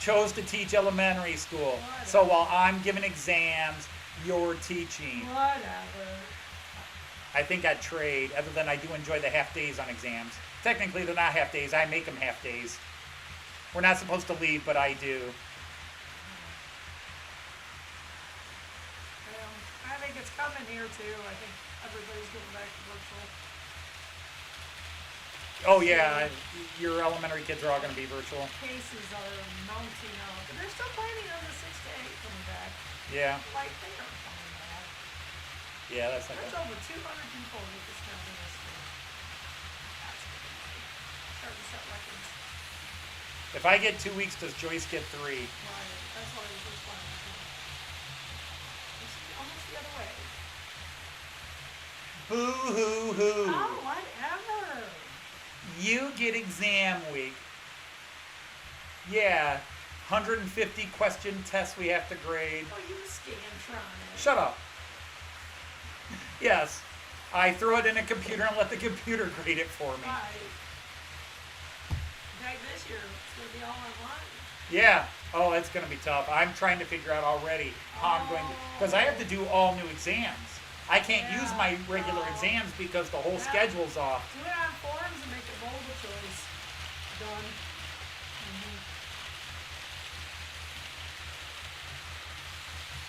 Chose to teach elementary school. So while I'm giving exams, you're teaching. Whatever. I think I'd trade, other than I do enjoy the half days on exams. Technically, they're not half days. I make them half days. We're not supposed to leave, but I do. Well, I think it's coming here too. I think everybody's getting back to virtual. Oh, yeah. Your elementary kids are all going to be virtual. Cases are mounting up. And they're still planning on the 6 to 8 coming back. Yeah. Like, they aren't coming back. Yeah, that's not There's good. over 200 people with this county this year. That's crazy. Starting to set records. If I get 2 weeks, does Joyce get 3? Right. That's what I was just wondering. This is almost the other way. Boo-hoo-hoo. Oh, whatever. You get exam week. Yeah. 150 question tests we have to grade. Oh, you Scantron. Shut up. Yes. I throw it in a computer and let the computer grade it for me. Right. In fact, this year, it's going to be all online. Yeah. Oh, it's going to be tough. I'm trying to figure out already how I'm going to... Because I have to do all new exams. I can't use my regular exams because the whole schedule's off. Do it on forums and make a multiple choice. Done.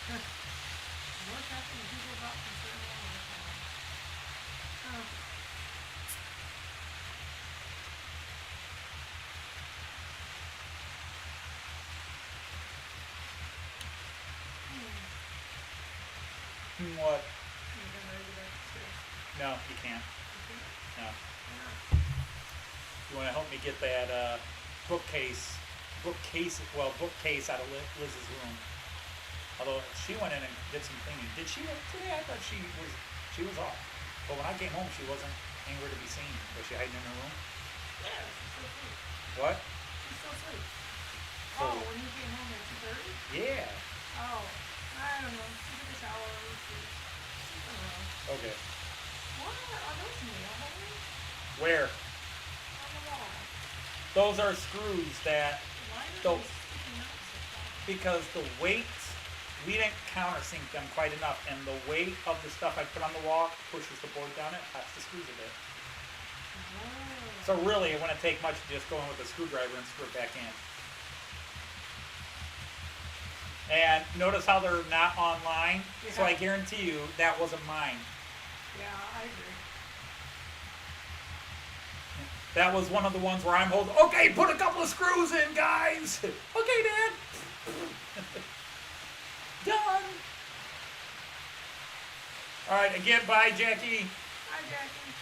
What's happening to people about concern all the time? What? You been ready to go upstairs? No, you can't. Okay. No. Yeah. You want to help me get that bookcase out of Liz's room. Although she went in and did some cleaning. Did she work today? I thought she was off. But when I came home, she wasn't anywhere to be seen. Was she hiding in her room? Yeah, she's still asleep. What? She's still asleep. So- Oh, when you came home at 2:30? Yeah. Oh, I don't know. She took a shower. She's been around. Okay. What are those nail holes Where? on the wall? Those are screws that, Why are So- they sticking out so far? because the weight, we didn't countersink them quite enough, and the weight of the stuff I put on the wall pushes the board down, it pops the screws a bit. Oh. So really, it wouldn't take much to just go in with a screwdriver and screw it back in. And notice how they're not online? So I Yeah. guarantee you that wasn't mine. Yeah, I agree. That was one of the ones where I'm holding, okay, put a couple of screws in, guys. Okay, Dad. Done. All right, again, bye, Jackie. Hi, Jackie.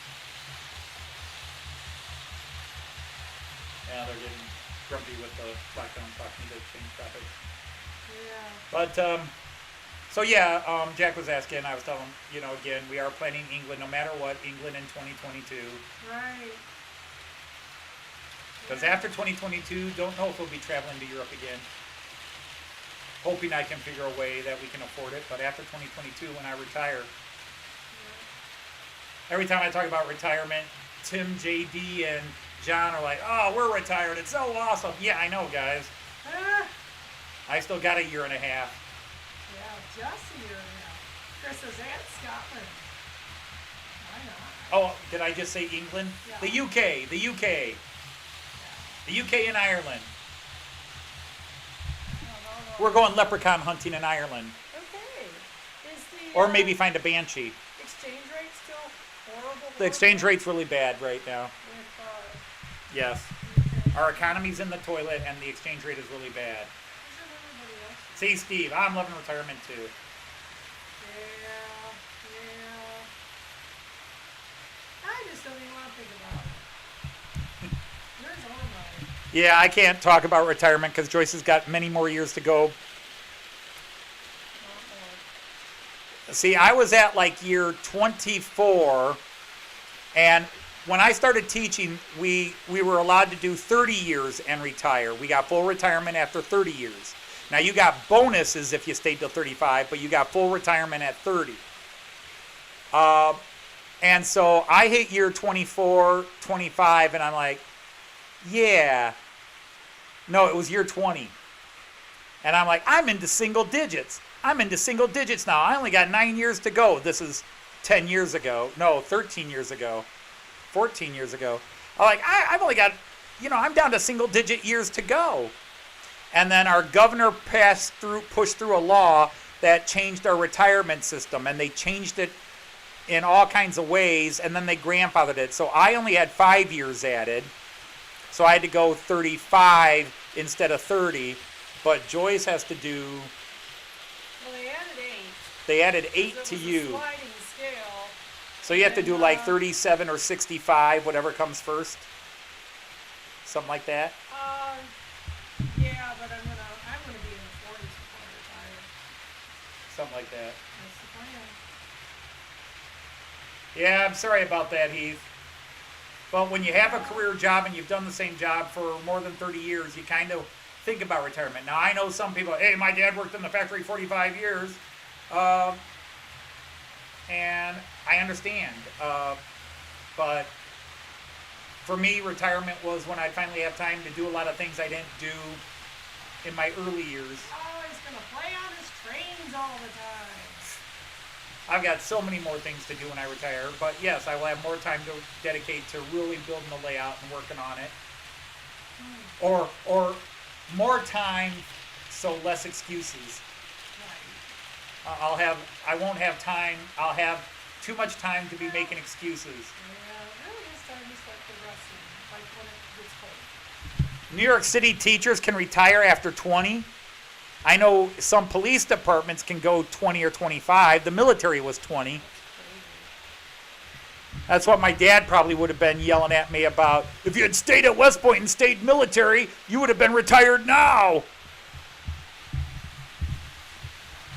Yeah, they're getting grumpy with the lockdown talking to change topics. Yeah. But, So yeah, Jack was asking. I was telling him, again, we are planning England no matter what. England in 2022. Right. Because after 2022, don't know if we'll be traveling to Europe again. Hoping I can figure a way that we can afford it. But after 2022, when I retire, every time I talk about retirement, Tim, JD, and John are like, "Oh, we're retired. It's so awesome." Yeah, I know, guys. I still got a year and a half. Yeah, just a year and a half. Chris is at Scotland. Why not? Oh, did I just say England? Yeah. The UK. The UK. The UK and Ireland. No. We're going leprechaun hunting in Ireland. Okay. Is the Or maybe find a banshee. exchange rate still horrible? The exchange rate's really bad right now. With, Yes. Our economy's in the toilet and the exchange rate is really bad. isn't everybody else? See, Steve, I'm loving retirement too. Yeah. I just don't even want to think about it. Where's all my... Yeah, I can't talk about retirement because Joyce has got many more years to go. See, I was at like year 24, and when I started teaching, we were allowed to do 30 years and retire. We got full retirement after 30 years. Now, you got bonuses if you stayed till 35, but you got full retirement at 30. And so I hit year 24, 25, and I'm like, yeah. No, it was year 20. And I'm like, I'm into single digits. I'm into single digits now. I only got 9 years to go. This is 10 years ago. No, 13 years ago. 14 years ago. I'm like, I've only got, I'm down to single digit years to go. And then our governor pushed through a law that changed our retirement system. And they changed it in all kinds of ways. And then they grandfathered it. So I only had 5 years added. So I had to go 35 instead of 30. But Joyce has to do... Well, they added 8. They added 8 It to was a you. sliding scale. So you have to do like 37 or 65, whatever comes first. Something like that. Yeah, but I'm gonna be in the 40s before I retire. Something like that. That's the plan. Yeah, I'm sorry about that, Heath. But when you have a career job and you've done the same job for more than 30 years, you kind of think about retirement. Now, I know some people, hey, my dad worked in the factory 45 years. And I understand. But for me, retirement was when I finally have time to do a lot of things I didn't do in my early years. Oh, he's gonna play on his trains all the time. I've got so many more things to do when I retire. But yes, I will have more time to dedicate to really building the layout and working on it. Or more time, so less excuses. Right. I won't have time. I'll have too much time to be making excuses. Yeah, really is time to start progressing, like when it gets cold. New York City teachers can retire after 20. I know some police departments can go 20 or 25. The military was 20. That's what my dad probably would have been yelling at me about. If you had stayed at West Point and stayed military, you would have been retired now.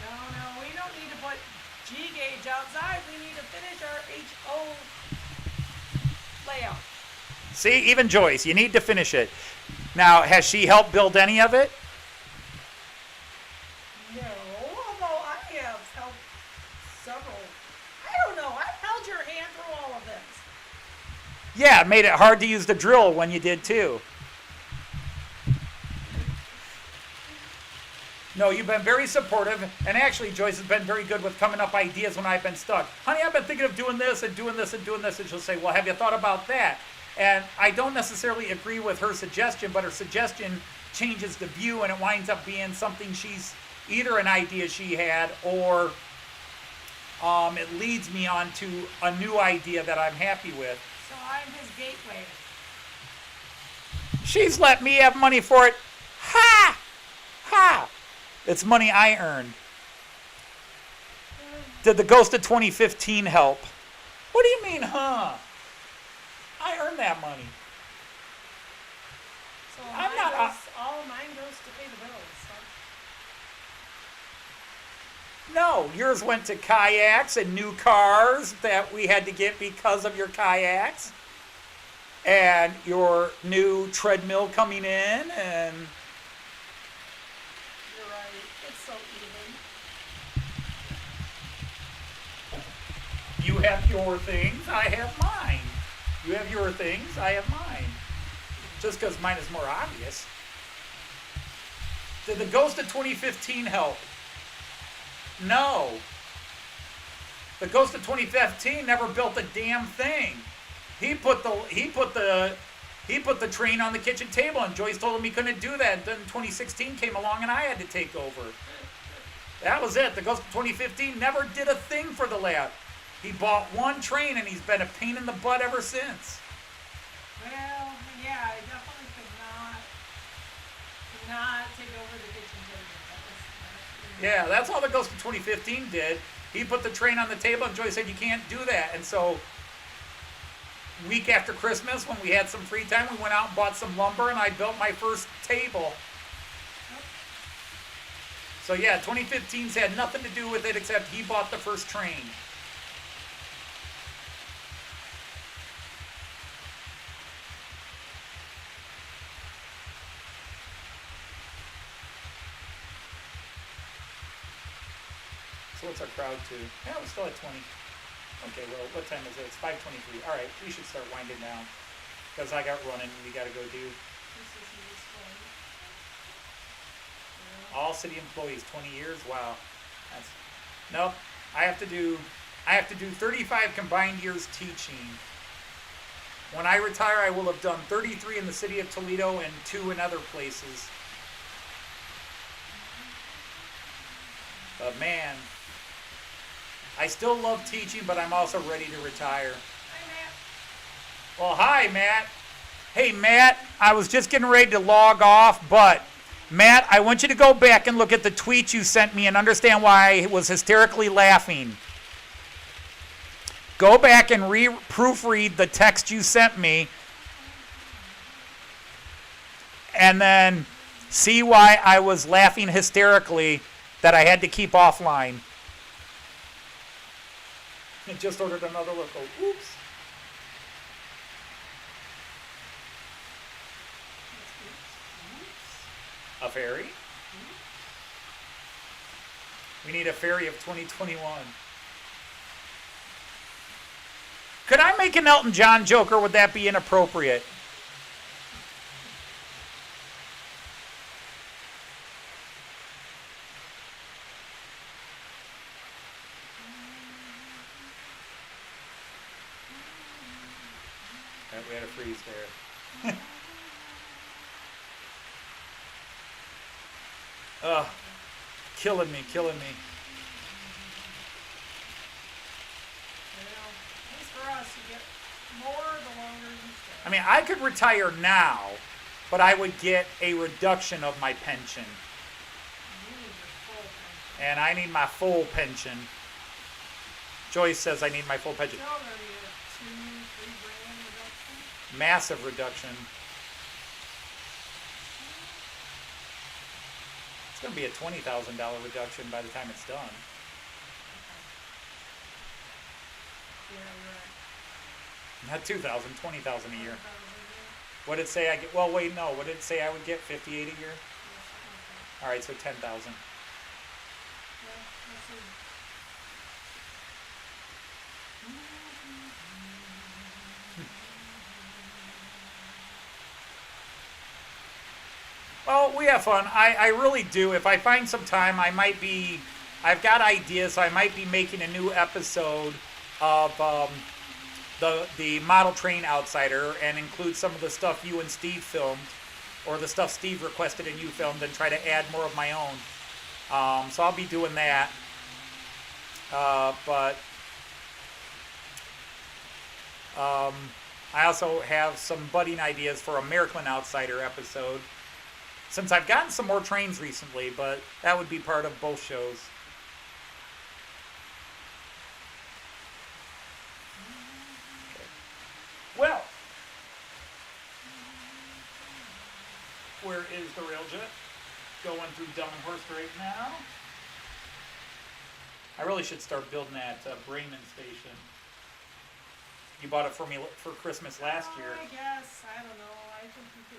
No, we don't need to put G-gauge outside. We need to finish our HO layout. See, even Joyce, you need to finish it. Now, has she helped build any of it? No, although I have helped several. I don't know. I've held your hand through all of this. Yeah, it made it hard to use the drill when you did too. No, you've been very supportive, and actually Joyce has been very good with coming up ideas when I've been stuck. Honey, I've been thinking of doing this and doing this and doing this, and she'll say, well, have you thought about that? And I don't necessarily agree with her suggestion, but her suggestion changes the view, and it winds up being something she's either an idea she had, or it leads me on to a new idea that I'm happy with. So I'm his gateway. She's let me have money for it. Ha! Ha! It's money I earned. Did the ghost of 2015 help? What do you mean, huh? I earned that money. So I'm not- all mine goes to pay the bills. So. No, yours went to kayaks and new cars that we had to get because of your kayaks. And your new treadmill coming in, and You're right. It's so even. you have your things, I have mine. You have your things, I have mine. Just because mine is more obvious. Did the Ghost of 2015 help? No. The Ghost of 2015 never built a damn thing. He put the train on the kitchen table, and Joyce told him he couldn't do that. And then 2016 came along, and I had to take over. That was it. The Ghost of 2015 never did a thing for the lab. He bought one train, and he's been a pain in the butt ever since. Well, yeah, I definitely could not take over the kitchen table. Yeah, that's all the Ghost of 2015 did. He put the train on the table, and Joyce said, you can't do that. And so, week after Christmas, when we had some free time, we went out and bought some lumber, and I built my first table. So yeah, 2015's had nothing to do with it except he bought the first train. So what's our crowd to? Yeah, we're still at 20. Okay, well, what time is it? It's 5:23. All right, we should start winding down. Because I got running, we got to go do. All city employees, 20 years? Wow. That's, nope. I have to do 35 combined years teaching. When I retire, I will have done 33 in the city of Toledo and 2 in other places. But man, I still love teaching, but I'm also ready to retire. Hi, Matt. Well, hi, Matt. Hey, Matt, I was just getting ready to log off, but Matt, I want you to go back and look at the tweet you sent me and understand why I was hysterically laughing. Go back and proofread the text you sent me, and then see why I was laughing hysterically that I had to keep offline. I just ordered another local. Oops. A ferry? We need a ferry of 2021. Could I make an Elton John joke, or would that be inappropriate? We had a freeze there. Killing me. Well, at least for us, you get more the longer you stay. I mean, I could retire now, but I would get a reduction of my pension. You need your full pension. And I need my full pension. Joyce says I need my full pension. Still gonna be a 2-3 grand reduction. Massive reduction. It's going to be a $20,000 reduction by the time it's done. Yeah, you're right. Not 2,000, 20,000 a year. What did it say I get? Well, wait, no. What did it say I would get? 58 a year? All right, so 10,000. Well, we have fun. I really do. If I find some time, I've got ideas, so I might be making a new episode of the Model Train Outsider and include some of the stuff you and Steve filmed, or the stuff Steve requested and you filmed, and try to add more of my own. So I'll be doing that. But I also have some budding ideas for a Miracle Outsider episode, since I've gotten some more trains recently, but that would be part of both shows. Okay. Well, where is the railjet? Going through Dunhurst right now. I really should start building that Bremen station. You bought it for me for Christmas last year. I guess. I don't know. I think you could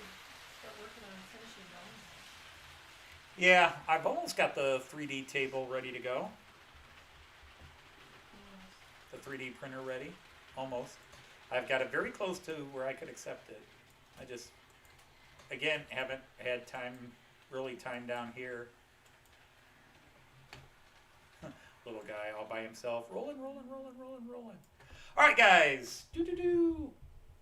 start working on finishing those. Yeah, I've almost got the 3D table ready to go. The 3D printer ready. Almost. I've got it very close to where I could accept it. I just, again, haven't had time down here. Little guy all by himself. Rolling. All right, guys.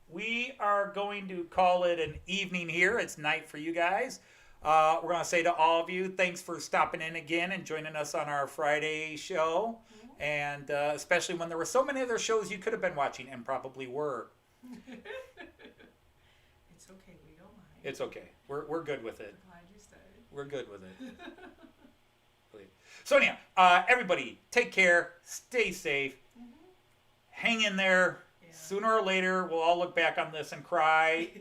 We are going to call it an evening here. It's night for you guys. We're going to say to all of you, thanks for stopping in again and joining us on our Friday show. And especially when there were so many other shows you could have been watching and probably were. It's okay. We don't mind. It's okay. We're good with it. I'm glad you stayed. We're good with it. So anyhow, everybody, take care. Stay safe. Hang in there. Yeah. Sooner or later, we'll all look back on this and cry.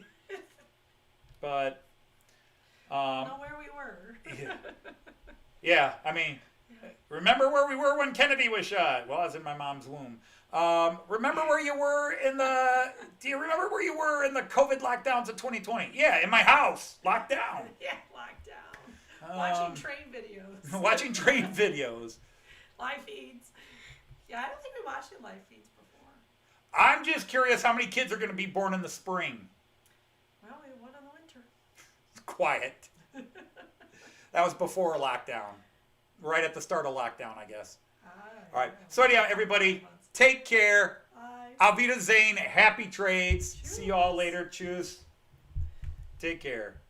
But know where we were. yeah, I mean, remember where we were when Kennedy was shot? Well, I was in my mom's womb. Remember where you were do you remember where you were in the COVID lockdowns of 2020? Yeah, in my house, locked down. Yeah, locked down. Watching train videos. Watching train videos. Live feeds. Yeah, I don't think we watched it live feeds before. I'm just curious how many kids are going to be born in the spring. Well, we had one in the winter. Quiet. That was before lockdown. Right at the start of lockdown, I guess. All right. So anyhow, everybody, take care. Bye. Auf Wiedersehen. Happy trades. Cheers. See you all later. Cheers. Take care.